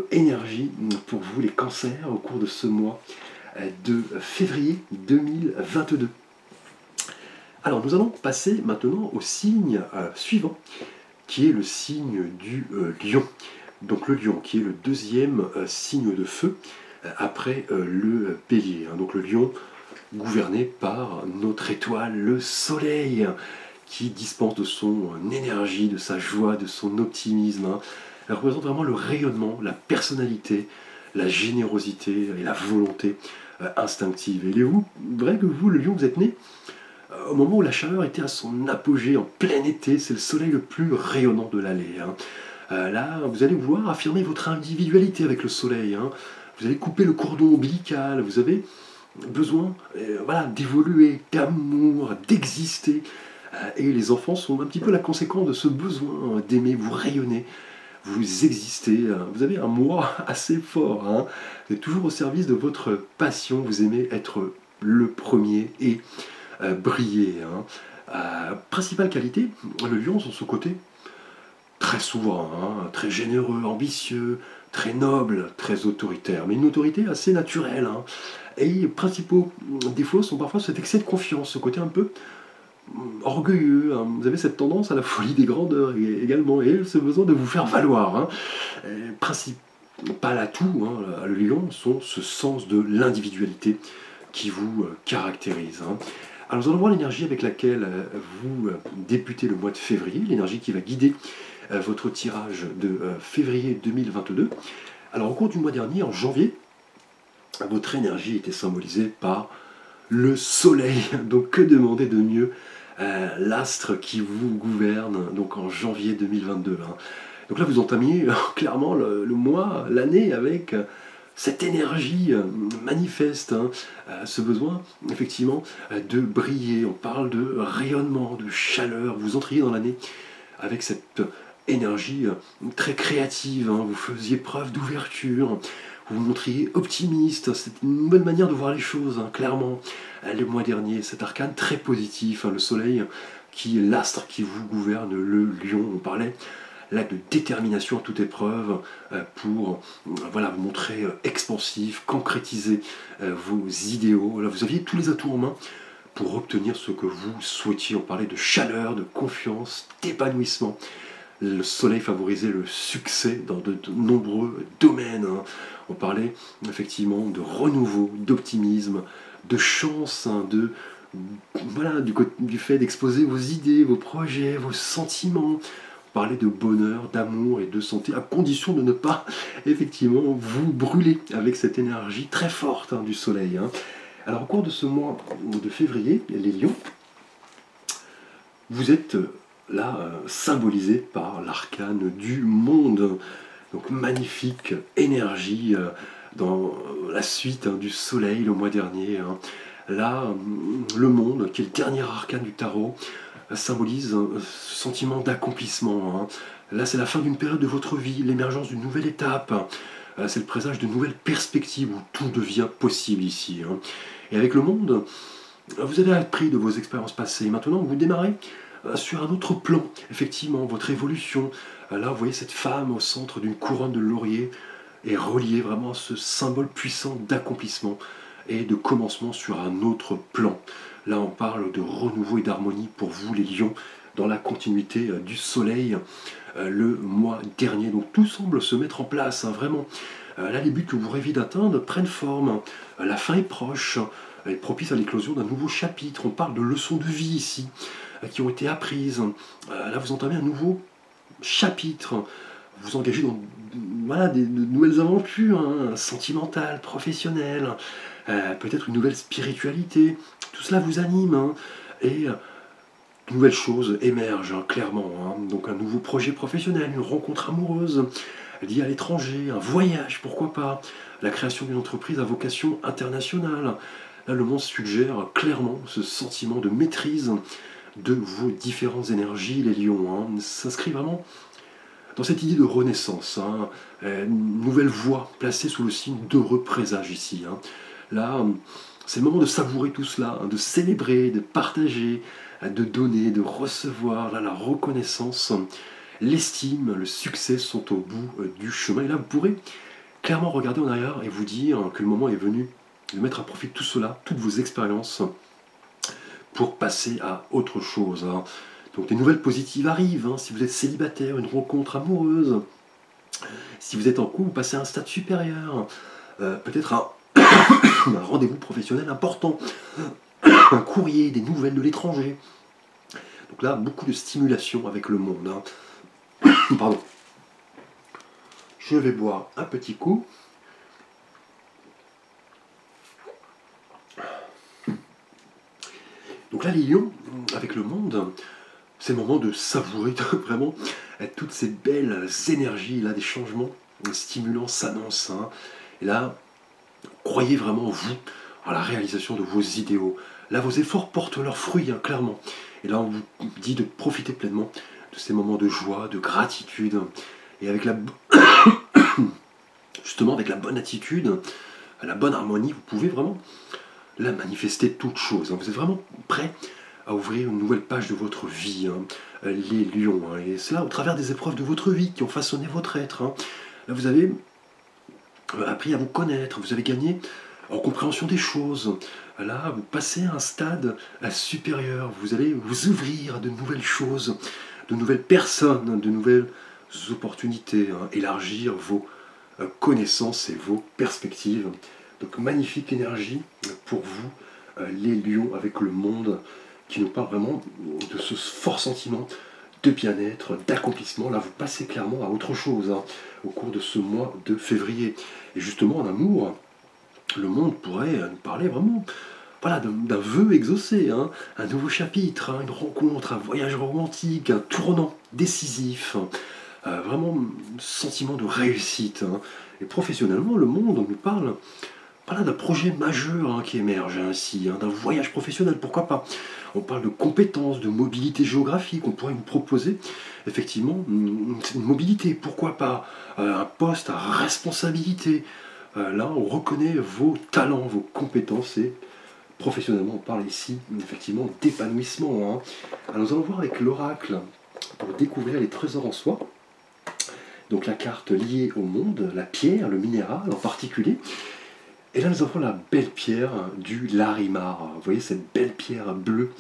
énergie pour vous les cancers au cours de ce mois de février 2022. Alors nous allons passer maintenant au signe suivant, qui est le signe du lion. Donc le lion, qui est le deuxième signe de feu, après le bélier, hein. Donc le lion, gouverné par notre étoile, le soleil, qui dispense de son énergie, de sa joie, de son optimisme, hein. Elle représente vraiment le rayonnement, la personnalité, la générosité et la volonté instinctive. Et il est vrai que vous, le lion, vous êtes né au moment où la chaleur était à son apogée, en plein été, c'est le soleil le plus rayonnant de l'année. Hein. Là, vous allez vouloir affirmer votre individualité avec le soleil. Hein. Vous allez couper le cordon ombilical, vous avez besoin voilà, d'évoluer, d'amour, d'exister. Et les enfants sont un petit peu la conséquence de ce besoin d'aimer, vous rayonner, vous existez. Vous avez un moi assez fort. Hein. Vous êtes toujours au service de votre passion, vous aimez être le premier et briller. Hein. Principale qualité, le lion sur ce côté très souverain, hein, très généreux, ambitieux, très noble, très autoritaire, mais une autorité assez naturelle. Hein. Et les principaux défauts sont parfois cet excès de confiance, ce côté un peu orgueilleux. Hein. Vous avez cette tendance à la folie des grandeurs également, et ce besoin de vous faire valoir. Hein. Principal atout, hein, le lion, sont ce sens de l'individualité qui vous caractérise. Hein. Alors nous allons voir l'énergie avec laquelle vous débutez le mois de février, l'énergie qui va guider votre tirage de février 2022. Alors au cours du mois dernier, en janvier, votre énergie était symbolisée par le soleil. Donc que demander de mieux, l'astre qui vous gouverne, donc en janvier 2022. Hein. Donc là vous entamiez clairement le mois, l'année avec cette énergie manifeste, hein, ce besoin effectivement de briller. On parle de rayonnement, de chaleur. Vous entriez dans l'année avec cette énergie très créative. Hein. Vous faisiez preuve d'ouverture. Vous vous montriez optimiste. C'est une bonne manière de voir les choses, hein, clairement. Le mois dernier, cet arcane très positif, hein, le soleil qui est l'astre qui vous gouverne, le lion. On parlait là de détermination à toute épreuve pour voilà, vous montrer expansif, concrétiser vos idéaux. Là, vous aviez tous les atouts en main pour obtenir ce que vous souhaitiez. On parlait de chaleur, de confiance, d'épanouissement. Le soleil favorisait le succès dans de nombreux domaines. Hein. On parlait effectivement de renouveau, d'optimisme, de chance, hein, voilà, du fait d'exposer vos idées, vos projets, vos sentiments. Parler de bonheur, d'amour et de santé, à condition de ne pas, effectivement, vous brûler avec cette énergie très forte, hein, du soleil. Hein. Alors, au cours de ce mois de février, les lions, vous êtes là symbolisés par l'arcane du monde. Donc, magnifique énergie dans la suite, hein, du soleil le mois dernier. Hein. Là, le monde, qui est le dernier arcane du tarot, symbolise ce sentiment d'accomplissement. Hein. Là, c'est la fin d'une période de votre vie, l'émergence d'une nouvelle étape. C'est le présage de nouvelles perspectives où tout devient possible ici. Hein. Et avec le monde, vous avez appris de vos expériences passées. Maintenant, vous démarrez sur un autre plan. Effectivement, votre évolution. Là, vous voyez cette femme au centre d'une couronne de laurier est reliée vraiment à ce symbole puissant d'accomplissement et de commencement sur un autre plan. Là, on parle de renouveau et d'harmonie pour vous, les lions, dans la continuité du soleil le mois dernier. Donc tout semble se mettre en place, hein, vraiment. Là, les buts que vous rêvez d'atteindre prennent forme. La fin est proche, elle est propice à l'éclosion d'un nouveau chapitre. On parle de leçons de vie ici, qui ont été apprises. Là, vous entamez un nouveau chapitre. Vous engagez dans voilà, de nouvelles aventures, hein, sentimentales, professionnelles, peut-être une nouvelle spiritualité. Tout cela vous anime, hein, et de nouvelles choses émergent, hein, clairement. Hein. Donc un nouveau projet professionnel, une rencontre amoureuse liée à l'étranger, un voyage, pourquoi pas, la création d'une entreprise à vocation internationale. Là, le monde suggère clairement ce sentiment de maîtrise de vos différentes énergies, les lions. Hein. Ça s'inscrit vraiment dans cette idée de renaissance, hein, une nouvelle voie placée sous le signe d'heureux présage ici. Hein. Là, c'est le moment de savourer tout cela, hein, de célébrer, de partager, de donner, de recevoir. Là, la reconnaissance, l'estime, le succès sont au bout du chemin. Et là, vous pourrez clairement regarder en arrière et vous dire que le moment est venu de mettre à profit tout cela, toutes vos expériences, pour passer à autre chose. Hein. Donc des nouvelles positives arrivent, hein, si vous êtes célibataire, une rencontre amoureuse. Si vous êtes en couple, vous passez à un stade supérieur. Peut-être un rendez-vous professionnel important. Un courrier, des nouvelles de l'étranger. Donc là, beaucoup de stimulation avec le monde. Hein. Pardon. Je vais boire un petit coup. Donc là, les lions, avec le monde, c'est le moment de savourer vraiment toutes ces belles énergies, là, des changements stimulants s'annoncent. Hein. Et là, croyez vraiment, vous, à la réalisation de vos idéaux. Là, vos efforts portent leurs fruits, hein, clairement. Et là, on vous dit de profiter pleinement de ces moments de joie, de gratitude. Et avec justement, avec la bonne attitude, la bonne harmonie, vous pouvez vraiment là manifester toute chose. Hein. Vous êtes vraiment prêt à ouvrir une nouvelle page de votre vie, hein, les lions. Hein. Et cela au travers des épreuves de votre vie qui ont façonné votre être. Hein. Là, vous avez appris à vous connaître, vous avez gagné en compréhension des choses. Là, vous passez à un stade supérieur, vous allez vous ouvrir à de nouvelles choses, de nouvelles personnes, de nouvelles opportunités, hein, élargir vos connaissances et vos perspectives. Donc magnifique énergie pour vous, les lions, avec le monde qui nous parle vraiment de ce fort sentiment de bien-être, d'accomplissement. Là, vous passez clairement à autre chose, hein, au cours de ce mois de février. Et justement, en amour, le monde pourrait nous parler vraiment voilà, d'un vœu exaucé, hein, un nouveau chapitre, hein, une rencontre, un voyage romantique, un tournant décisif, vraiment sentiment de réussite. Hein. Et professionnellement, le monde nous parle voilà, d'un projet majeur, hein, qui émerge ainsi, hein, d'un voyage professionnel, pourquoi pas. On parle de compétences, de mobilité géographique, on pourrait nous proposer effectivement une mobilité, pourquoi pas, un poste à responsabilité. Là, on reconnaît vos talents, vos compétences, et professionnellement, on parle ici effectivement d'épanouissement. Hein. Alors, nous allons voir avec l'oracle pour découvrir les trésors en soi. Donc la carte liée au monde, la pierre, le minéral en particulier. Et là, nous avons la belle pierre du Larimar. Vous voyez cette belle pierre bleue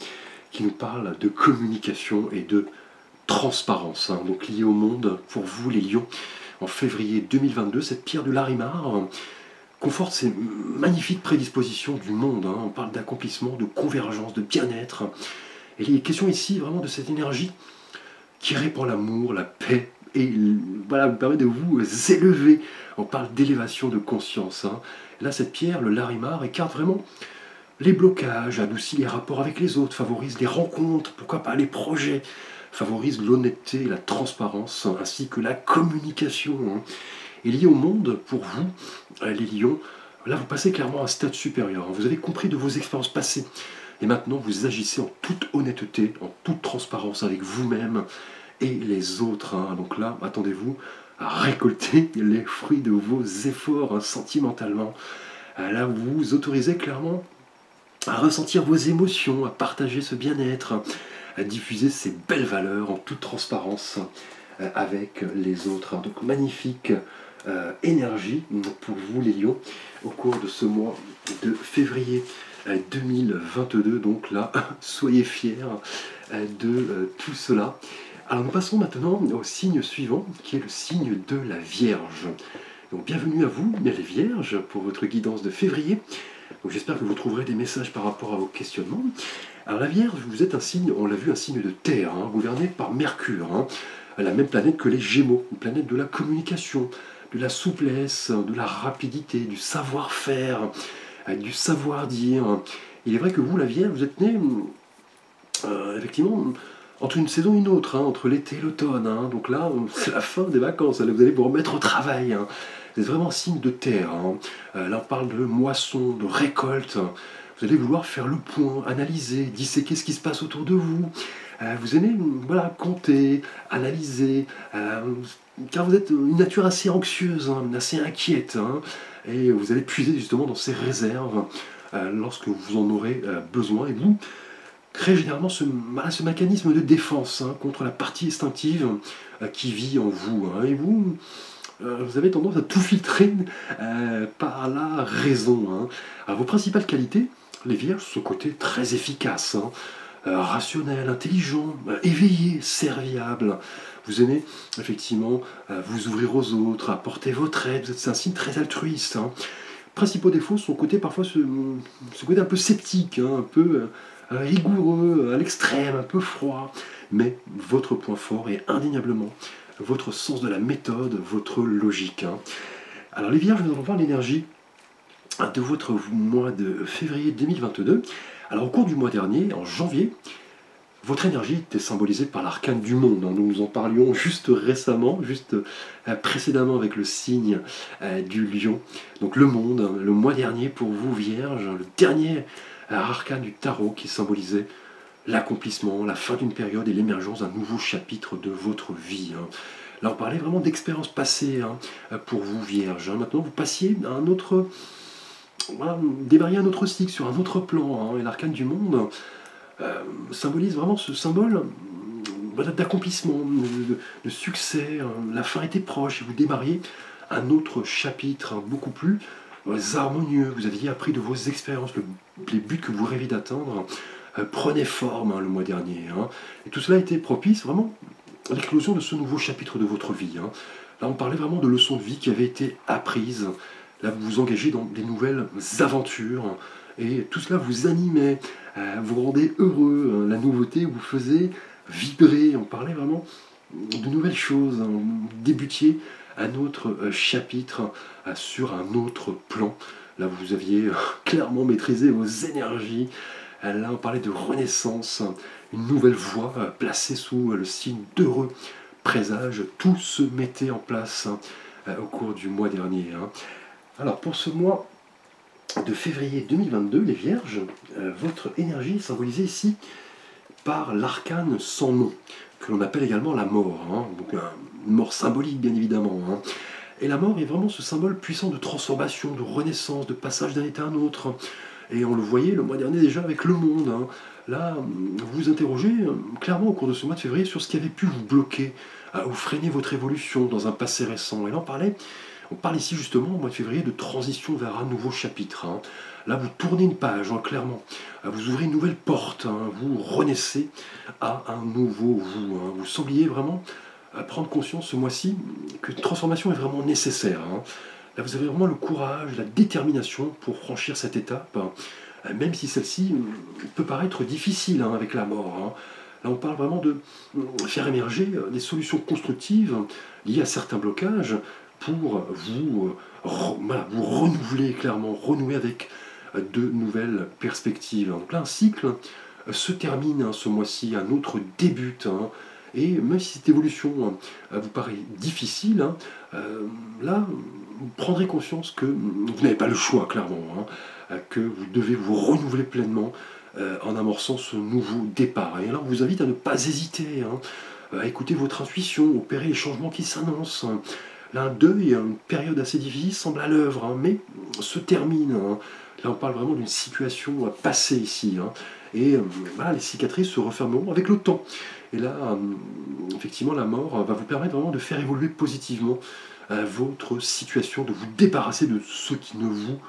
qui nous parle de communication et de transparence. Hein. Donc liée au monde, pour vous les lions, en février 2022, cette pierre du Larimar conforte ces magnifiques prédispositions du monde. Hein. On parle d'accomplissement, de convergence, de bien-être. Et il est question ici vraiment de cette énergie qui répand l'amour, la paix, et voilà, vous permet de vous élever. On parle d'élévation de conscience. Hein. Là, cette pierre, le Larimar, écarte vraiment les blocages, adoucit les rapports avec les autres, favorise les rencontres, pourquoi pas les projets, favorise l'honnêteté, la transparence, ainsi que la communication. Hein. Et lié au monde, pour vous, les lions, là, vous passez clairement à un stade supérieur. Hein. Vous avez compris de vos expériences passées. Et maintenant, vous agissez en toute honnêteté, en toute transparence avec vous-même et les autres. Hein. Donc là, attendez-vous à récolter les fruits de vos efforts, hein, sentimentalement. Là, vous vous autorisez clairement à ressentir vos émotions, à partager ce bien-être, à diffuser ces belles valeurs en toute transparence avec les autres. Hein. Donc magnifique énergie pour vous les lions au cours de ce mois de février 2022. Donc là, soyez fiers de tout cela. Alors nous passons maintenant au signe suivant, qui est le signe de la Vierge. Donc bienvenue à vous, les Vierges, pour votre guidance de février. Donc j'espère que vous trouverez des messages par rapport à vos questionnements. Alors la Vierge, vous êtes un signe, on l'a vu, un signe de terre, hein, gouverné par Mercure, hein, la même planète que les Gémeaux, une planète de la communication, de la souplesse, de la rapidité, du savoir-faire, du savoir-dire. Il est vrai que vous, la Vierge, vous êtes né, effectivement, entre une saison et une autre, hein, entre l'été et l'automne. Hein. Donc là, c'est la fin des vacances, là, vous allez vous remettre au travail. Hein. Vous êtes vraiment un signe de terre. Hein. Là, on parle de moisson, de récolte. Vous allez vouloir faire le point, analyser, disséquer ce qui se passe autour de vous. Vous aimez voilà, compter, analyser, car vous êtes une nature assez anxieuse, hein, assez inquiète. Hein, et vous allez puiser justement dans ces réserves lorsque vous en aurez besoin. Et vous créez généralement ce mécanisme de défense, hein, contre la partie instinctive qui vit en vous. Hein, et vous avez tendance à tout filtrer par la raison. Hein. Alors, vos principales qualités, les Vierges, ce côté très efficace, hein, rationnel, intelligent, éveillé, serviable. Vous aimez effectivement vous ouvrir aux autres, apporter votre aide. C'est un signe très altruiste. Hein. Principaux défauts, son côté parfois ce côté un peu sceptique, hein, un peu rigoureux, à l'extrême, un peu froid. Mais votre point fort est indéniablement votre sens de la méthode, votre logique. Hein. Alors les Vierges, nous allons voir l'énergie de votre mois de février 2022. Alors au cours du mois dernier, en janvier, votre énergie était symbolisée par l'arcane du monde. Hein. Nous en parlions juste récemment, juste précédemment avec le signe du lion. Donc le monde, hein, le mois dernier pour vous, Vierge, le dernier arcane du tarot qui symbolisait l'accomplissement, la fin d'une période et l'émergence d'un nouveau chapitre de votre vie. Hein. Là, on parlait vraiment d'expériences passées hein, pour vous, Vierge. Hein. Maintenant, vous passiez à un autre... Voilà, démarriez un autre cycle, sur un autre plan. Hein. Et l'arcane du monde symbolise vraiment ce symbole d'accomplissement, de succès. Hein. La fin était proche et vous démarriez un autre chapitre, hein, beaucoup plus harmonieux. Vous aviez appris de vos expériences, les buts que vous rêviez d'atteindre prenaient forme hein, le mois dernier. Hein. Et tout cela était propice vraiment à l'éclosion de ce nouveau chapitre de votre vie. Hein. Là, on parlait vraiment de leçons de vie qui avaient été apprises. Là, vous vous engagez dans des nouvelles aventures. Et tout cela vous animait, vous rendait heureux. La nouveauté vous faisait vibrer. On parlait vraiment de nouvelles choses. Hein. Vous débutiez un autre chapitre sur un autre plan. Là, vous aviez clairement maîtrisé vos énergies. Là, on parlait de renaissance, une nouvelle voie placée sous le signe d'heureux présage. Tout se mettait en place au cours du mois dernier. Hein. Alors, pour ce mois de février 2022, les Vierges, votre énergie est symbolisée ici par l'arcane sans nom, que l'on appelle également la mort. Hein. Donc, une mort symbolique, bien évidemment. Hein. Et la mort est vraiment ce symbole puissant de transformation, de renaissance, de passage d'un état à un autre. Et on le voyait le mois dernier déjà avec le monde. Hein. Là, vous vous interrogez clairement au cours de ce mois de février sur ce qui avait pu vous bloquer ou freiner votre évolution dans un passé récent. Et là, on parle ici justement au mois de février de transition vers un nouveau chapitre. Hein. Là, vous tournez une page, hein, clairement. Vous ouvrez une nouvelle porte. Hein. Vous renaissez à un nouveau vous. Hein. Vous sembliez vraiment prendre conscience ce mois-ci que une transformation est vraiment nécessaire. Hein. Là, vous avez vraiment le courage, la détermination pour franchir cette étape, hein, même si celle-ci peut paraître difficile hein, avec la mort. Hein. Là, on parle vraiment de faire émerger des solutions constructives liées à certains blocages pour vous, vous renouveler clairement, renouer avec de nouvelles perspectives. Donc là, un cycle se termine hein, ce mois-ci, un autre débute. Hein, et même si cette évolution vous paraît difficile, hein, là, vous prendrez conscience que vous n'avez pas le choix, clairement, hein, que vous devez vous renouveler pleinement en amorçant ce nouveau départ. Et alors, je vous invite à ne pas hésiter, hein, à écouter votre intuition, opérer les changements qui s'annoncent. Hein. Là, un deuil, une période assez difficile semble à l'œuvre, hein, mais se termine. Hein. Là, on parle vraiment d'une situation passée ici. Hein. Et voilà, les cicatrices se refermeront avec le temps. Et là, effectivement, la mort va vous permettre vraiment de faire évoluer positivement votre situation, de vous débarrasser de ce qui ne vous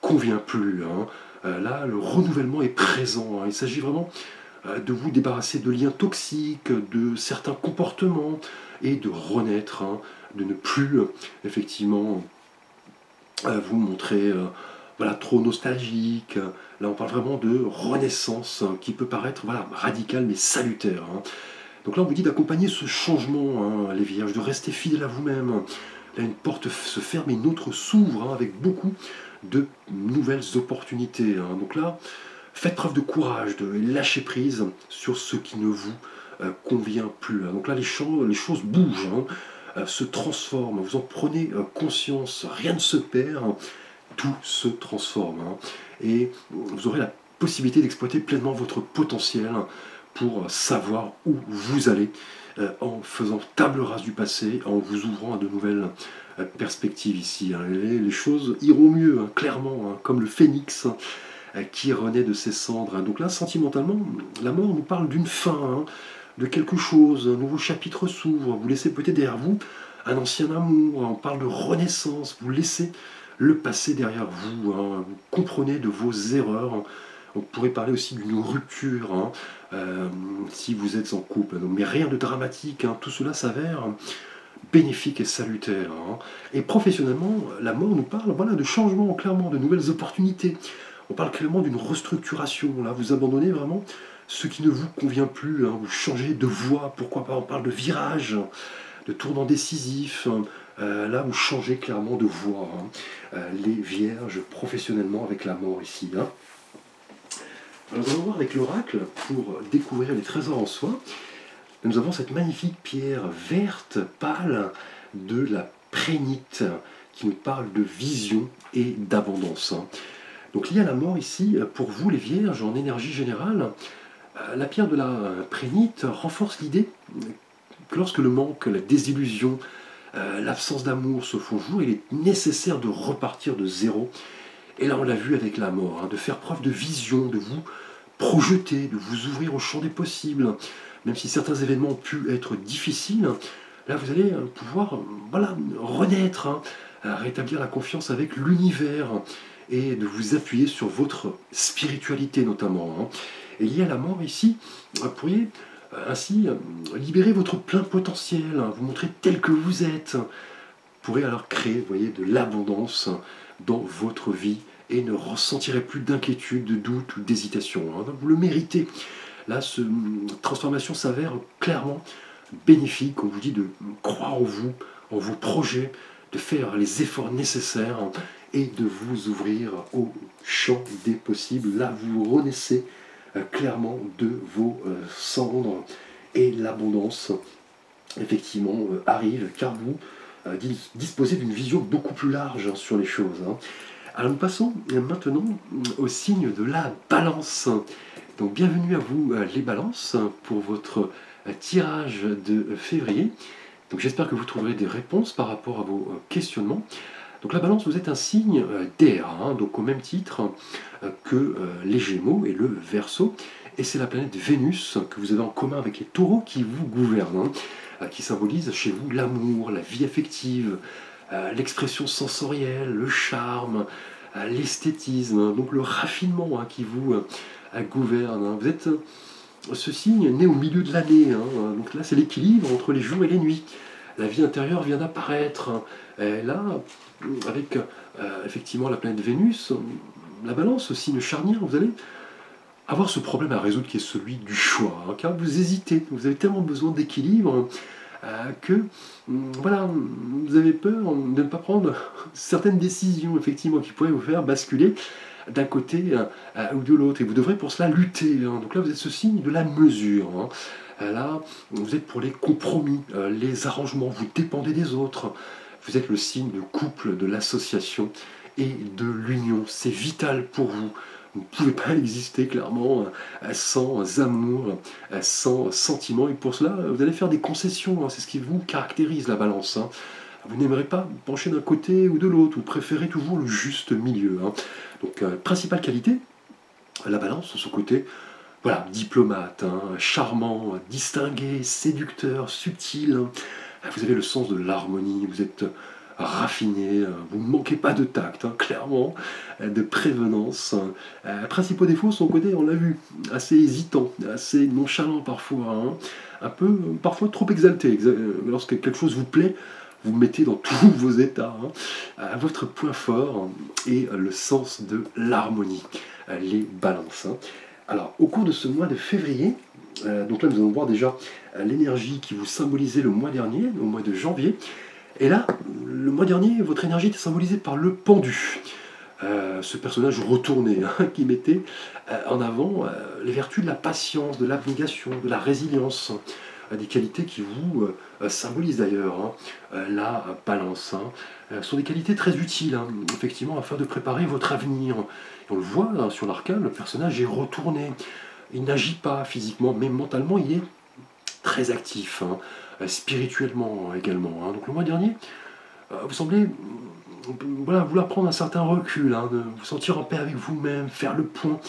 convient plus. Hein. Là, le renouvellement est présent. Hein. Il s'agit vraiment de vous débarrasser de liens toxiques, de certains comportements, et de renaître, hein, de ne plus, effectivement, vous montrer voilà, trop nostalgique. Là, on parle vraiment de renaissance qui peut paraître voilà, radicale mais salutaire. Hein. Donc là, on vous dit d'accompagner ce changement, hein, les Vierges, de rester fidèle à vous-même. Là, une porte se ferme et une autre s'ouvre hein, avec beaucoup de nouvelles opportunités. Hein. Donc là, faites preuve de courage, de lâcher prise sur ce qui ne vous convient plus. Hein. Donc là, les choses bougent, hein, se transforment. Vous en prenez conscience. Rien ne se perd. Hein. Tout se transforme. Hein. Et vous aurez la possibilité d'exploiter pleinement votre potentiel pour savoir où vous allez en faisant table rase du passé, en vous ouvrant à de nouvelles perspectives ici. Hein. Les choses iront mieux, hein, clairement, hein, comme le phénix qui renaît de ses cendres. Hein. Donc là, sentimentalement, la mort nous parle d'une fin, hein, de quelque chose, un nouveau chapitre s'ouvre. Vous laissez peut-être derrière vous un ancien amour, hein. On parle de renaissance, vous laissez le passé derrière vous, hein. Vous comprenez de vos erreurs. Hein. On pourrait parler aussi d'une rupture, hein, si vous êtes en couple. Donc, mais rien de dramatique, hein. Tout cela s'avère bénéfique et salutaire. Hein. Et professionnellement, la mort nous parle voilà, de changement, clairement, de nouvelles opportunités. On parle clairement d'une restructuration. Là, vous abandonnez vraiment ce qui ne vous convient plus. Hein. Vous changez de voie, pourquoi pas, on parle de virage, de tournant décisif. Là, vous changez clairement de voie. Hein. Les Vierges, professionnellement, avec la mort ici. Hein. Alors, nous allons voir avec l'oracle, pour découvrir les trésors en soi, nous avons cette magnifique pierre verte, pâle, de la prénite, qui nous parle de vision et d'abondance. Donc lié à la mort ici, pour vous les vierges, en énergie générale, la pierre de la prénite renforce l'idée que lorsque le manque, la désillusion, l'absence d'amour se font jour, il est nécessaire de repartir de zéro. Et là on l'a vu avec la mort, de faire preuve de vision, de vous projeter, de vous ouvrir au champ des possibles. Même si certains événements ont pu être difficiles, là vous allez pouvoir renaître, rétablir la confiance avec l'univers et de vous appuyer sur votre spiritualité notamment. Et lié à la mort ici, vous pourriez ainsi libérer votre plein potentiel, vous montrer tel que vous êtes. Vous pourrez alors créer, vous voyez, de l'abondance dans votre vie et ne ressentirez plus d'inquiétude, de doute ou d'hésitation. Vous le méritez. Là, cette transformation s'avère clairement bénéfique. On vous dit de croire en vos projets, de faire les efforts nécessaires et de vous ouvrir au champ des possibles. Là, vous renaissez clairement de vos cendres et l'abondance, effectivement, arrive car vous disposez d'une vision beaucoup plus large sur les choses. Alors nous passons maintenant au signe de la balance. Donc bienvenue à vous les balances pour votre tirage de février. Donc j'espère que vous trouverez des réponses par rapport à vos questionnements. Donc la balance, vous êtes un signe d'air, donc au même titre que les Gémeaux et le Verseau. Et c'est la planète Vénus que vous avez en commun avec les taureaux qui vous gouvernent, qui symbolise chez vous l'amour, la vie affective, l'expression sensorielle, le charme, l'esthétisme, donc le raffinement qui vous gouverne. Vous êtes ce signe né au milieu de l'année, donc là c'est l'équilibre entre les jours et les nuits. La vie intérieure vient d'apparaître. Et là, avec effectivement la planète Vénus, la balance, signe charnière, vous allez avoir ce problème à résoudre qui est celui du choix, car vous hésitez, vous avez tellement besoin d'équilibre que vous avez peur de ne pas prendre certaines décisions effectivement qui pourraient vous faire basculer d'un côté ou de l'autre, et vous devrez pour cela lutter. Donc là vous êtes ce signe de la mesure. Là vous êtes pour les compromis, les arrangements, vous dépendez des autres. Vous êtes le signe de couple, de l'association et de l'union. C'est vital pour vous. Vous ne pouvez pas exister clairement sans amour, sans sentiment. Et pour cela, vous allez faire des concessions. C'est ce qui vous caractérise, la balance. Vous n'aimerez pas pencher d'un côté ou de l'autre. Vous préférez toujours le juste milieu. Donc, principale qualité, la balance, son côté diplomate, charmant, distingué, séducteur, subtil. Vous avez le sens de l'harmonie, vous êtes raffiné, vous ne manquez pas de tact, clairement, de prévenance. Principaux défauts, son côté, on l'a vu, assez hésitant, assez nonchalant parfois, un peu, parfois trop exalté. Lorsque quelque chose vous plaît, vous mettez dans tous vos états. Votre point fort est le sens de l'harmonie, les balances. Alors, au cours de ce mois de février, donc là nous allons voir déjà l'énergie qui vous symbolisait le mois dernier, au mois de janvier. Et là, le mois dernier, votre énergie était symbolisée par le pendu. Ce personnage retourné qui mettait en avant les vertus de la patience, de l'abnégation, de la résilience, des qualités qui vous symbolisent d'ailleurs la balance. Sont des qualités très utiles, effectivement, afin de préparer votre avenir. Et on le voit sur l'arcane, le personnage est retourné. Il n'agit pas physiquement, mais mentalement, il est très actif, spirituellement également. Donc le mois dernier, vous semblez vouloir prendre un certain recul, de vous sentir en paix avec vous-même, faire le point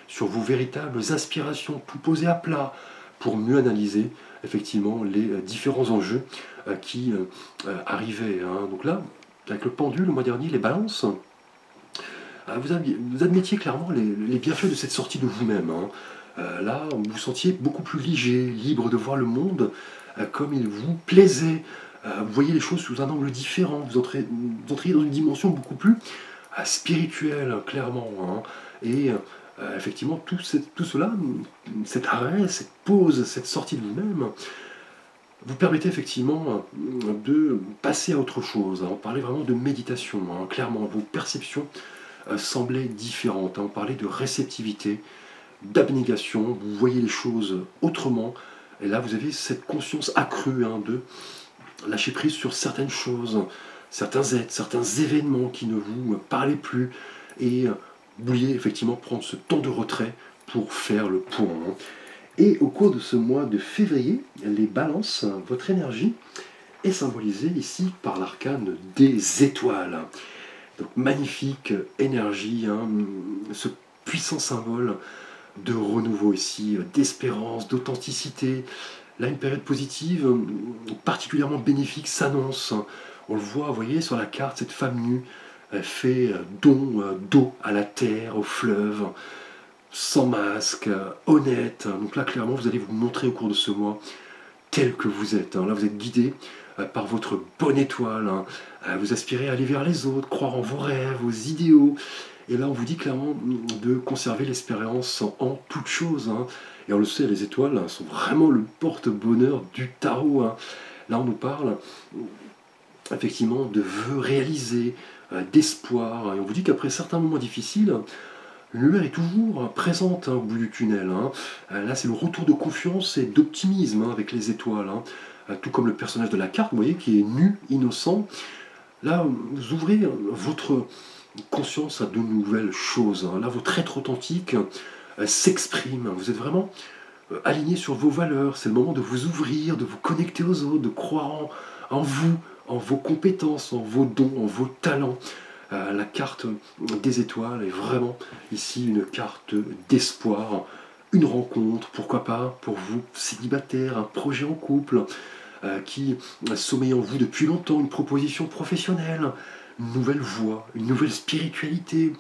sur vos véritables aspirations, tout poser à plat pour mieux analyser effectivement les différents enjeux qui arrivaient. Donc là, avec le pendule, le mois dernier, les balances, vous admettiez clairement les bienfaits de cette sortie de vous-même. Là, vous vous sentiez beaucoup plus léger, libre de voir le monde comme il vous plaisait. Vous voyez les choses sous un angle différent. Vous entriez dans une dimension beaucoup plus spirituelle, clairement. Et effectivement, tout cela, cet arrêt, cette pause, cette sortie de vous-même, vous permettez effectivement de passer à autre chose. On parlait vraiment de méditation. Clairement, vos perceptions semblaient différentes. On parlait de réceptivité, d'abnégation, vous voyez les choses autrement, et là vous avez cette conscience accrue de lâcher prise sur certaines choses, certains êtres, certains événements qui ne vous parlaient plus, et vous vouliez effectivement prendre ce temps de retrait pour faire le point. Et au cours de ce mois de février, les balances, votre énergie est symbolisée ici par l'arcane des étoiles. Donc magnifique énergie, ce puissant symbole de renouveau ici, d'espérance, d'authenticité. Là, une période positive particulièrement bénéfique s'annonce. On le voit, vous voyez, sur la carte, cette femme nue fait don d'eau à la terre, au fleuve, sans masque, honnête. Donc là, clairement, vous allez vous montrer au cours de ce mois tel que vous êtes. Là, vous êtes guidé par votre bonne étoile. Vous aspirez à aller vers les autres, croire en vos rêves, vos idéaux. Et là, on vous dit clairement de conserver l'espérance en toute chose. Et on le sait, les étoiles sont vraiment le porte-bonheur du tarot. Là, on nous parle effectivement de vœux réalisés, d'espoir. Et on vous dit qu'après certains moments difficiles, une lumière est toujours présente au bout du tunnel. Là, c'est le retour de confiance et d'optimisme avec les étoiles. Tout comme le personnage de la carte, vous voyez, qui est nu, innocent. Là, vous ouvrez votre conscience à de nouvelles choses. Là, votre être authentique s'exprime. Vous êtes vraiment aligné sur vos valeurs. C'est le moment de vous ouvrir, de vous connecter aux autres, de croire en vous, en vos compétences, en vos dons, en vos talents. La carte des étoiles est vraiment ici une carte d'espoir, une rencontre, pourquoi pas pour vous célibataires, un projet en couple qui sommeille en vous depuis longtemps, une proposition professionnelle, une nouvelle voie, une nouvelle spiritualité.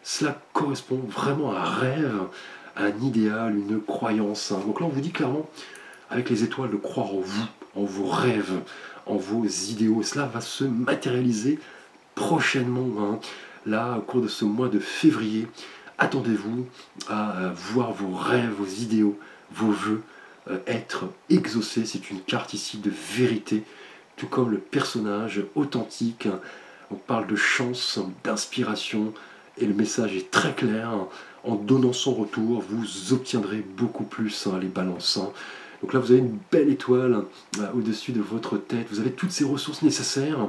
Cela correspond vraiment à un rêve, à un idéal, une croyance. Donc là, on vous dit clairement, avec les étoiles, de croire en vous, en vos rêves, en vos idéaux. Et cela va se matérialiser prochainement. Là, au cours de ce mois de février, attendez-vous à voir vos rêves, vos idéaux, vos vœux être exaucés. C'est une carte ici de vérité, tout comme le personnage authentique. On parle de chance, d'inspiration, et le message est très clair. En donnant son retour, vous obtiendrez beaucoup plus, les balances. Donc là, vous avez une belle étoile au-dessus de votre tête. Vous avez toutes ces ressources nécessaires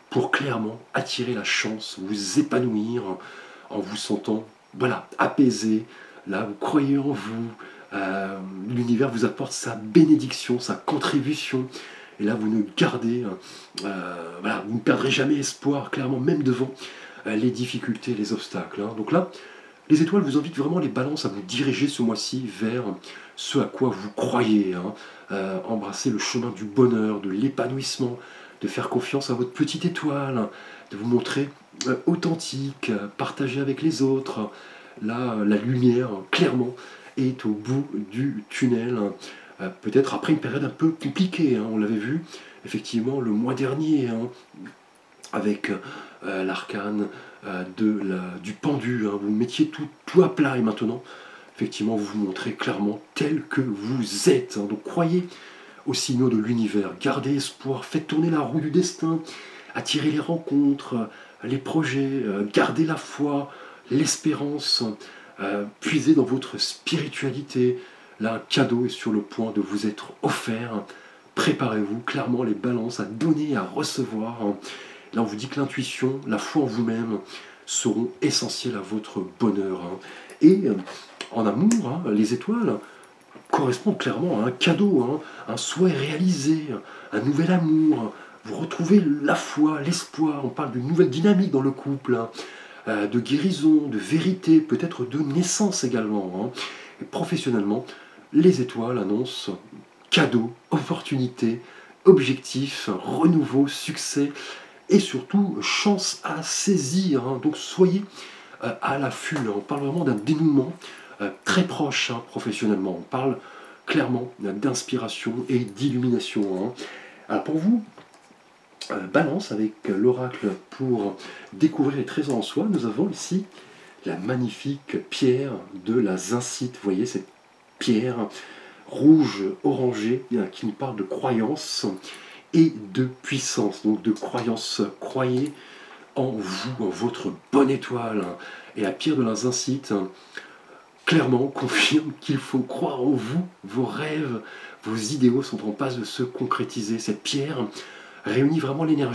pour clairement attirer la chance, vous épanouir en vous sentant apaisé. Là, vous croyez en vous. L'univers vous apporte sa bénédiction, sa contribution. Et là, vous ne gardez, vous ne perdrez jamais espoir, clairement, même devant les difficultés, les obstacles. Donc là, les étoiles vous invitent vraiment, les balances, à vous diriger ce mois-ci vers ce à quoi vous croyez. Embrasser le chemin du bonheur, de l'épanouissement, de faire confiance à votre petite étoile, de vous montrer authentique, partager avec les autres. Là, la lumière, clairement, est au bout du tunnel. Peut-être après une période un peu compliquée, on l'avait vu effectivement le mois dernier, avec l'arcane du pendu. Vous mettiez tout à plat, et maintenant, effectivement, vous vous montrez clairement tel que vous êtes. Donc croyez aux signaux de l'univers, gardez espoir, faites tourner la roue du destin, attirez les rencontres, les projets, gardez la foi, l'espérance, puisez dans votre spiritualité. Là, un cadeau est sur le point de vous être offert. Préparez-vous, clairement, les balances à donner, à recevoir. Là, on vous dit que l'intuition, la foi en vous-même seront essentielles à votre bonheur. Et en amour, les étoiles correspondent clairement à un cadeau, un souhait réalisé, un nouvel amour. Vous retrouvez la foi, l'espoir. On parle d'une nouvelle dynamique dans le couple, de guérison, de vérité, peut-être de naissance également. Et professionnellement, les étoiles annoncent cadeau, opportunité, objectif, renouveau, succès et surtout chance à saisir. Donc soyez à l'affût. On parle vraiment d'un dénouement très proche professionnellement. On parle clairement d'inspiration et d'illumination. Alors pour vous, Balance, avec l'oracle pour découvrir les trésors en soi, nous avons ici la magnifique pierre de la zincite. Vous voyez cette pierre rouge orangée qui nous parle de croyance et de puissance. Donc de croyance, croyez en vous, en votre bonne étoile. Et la pierre de la zincite, clairement confirme qu'il faut croire en vous, vos rêves, vos idéaux sont en passe de se concrétiser. Cette pierre réunit vraiment l'énergie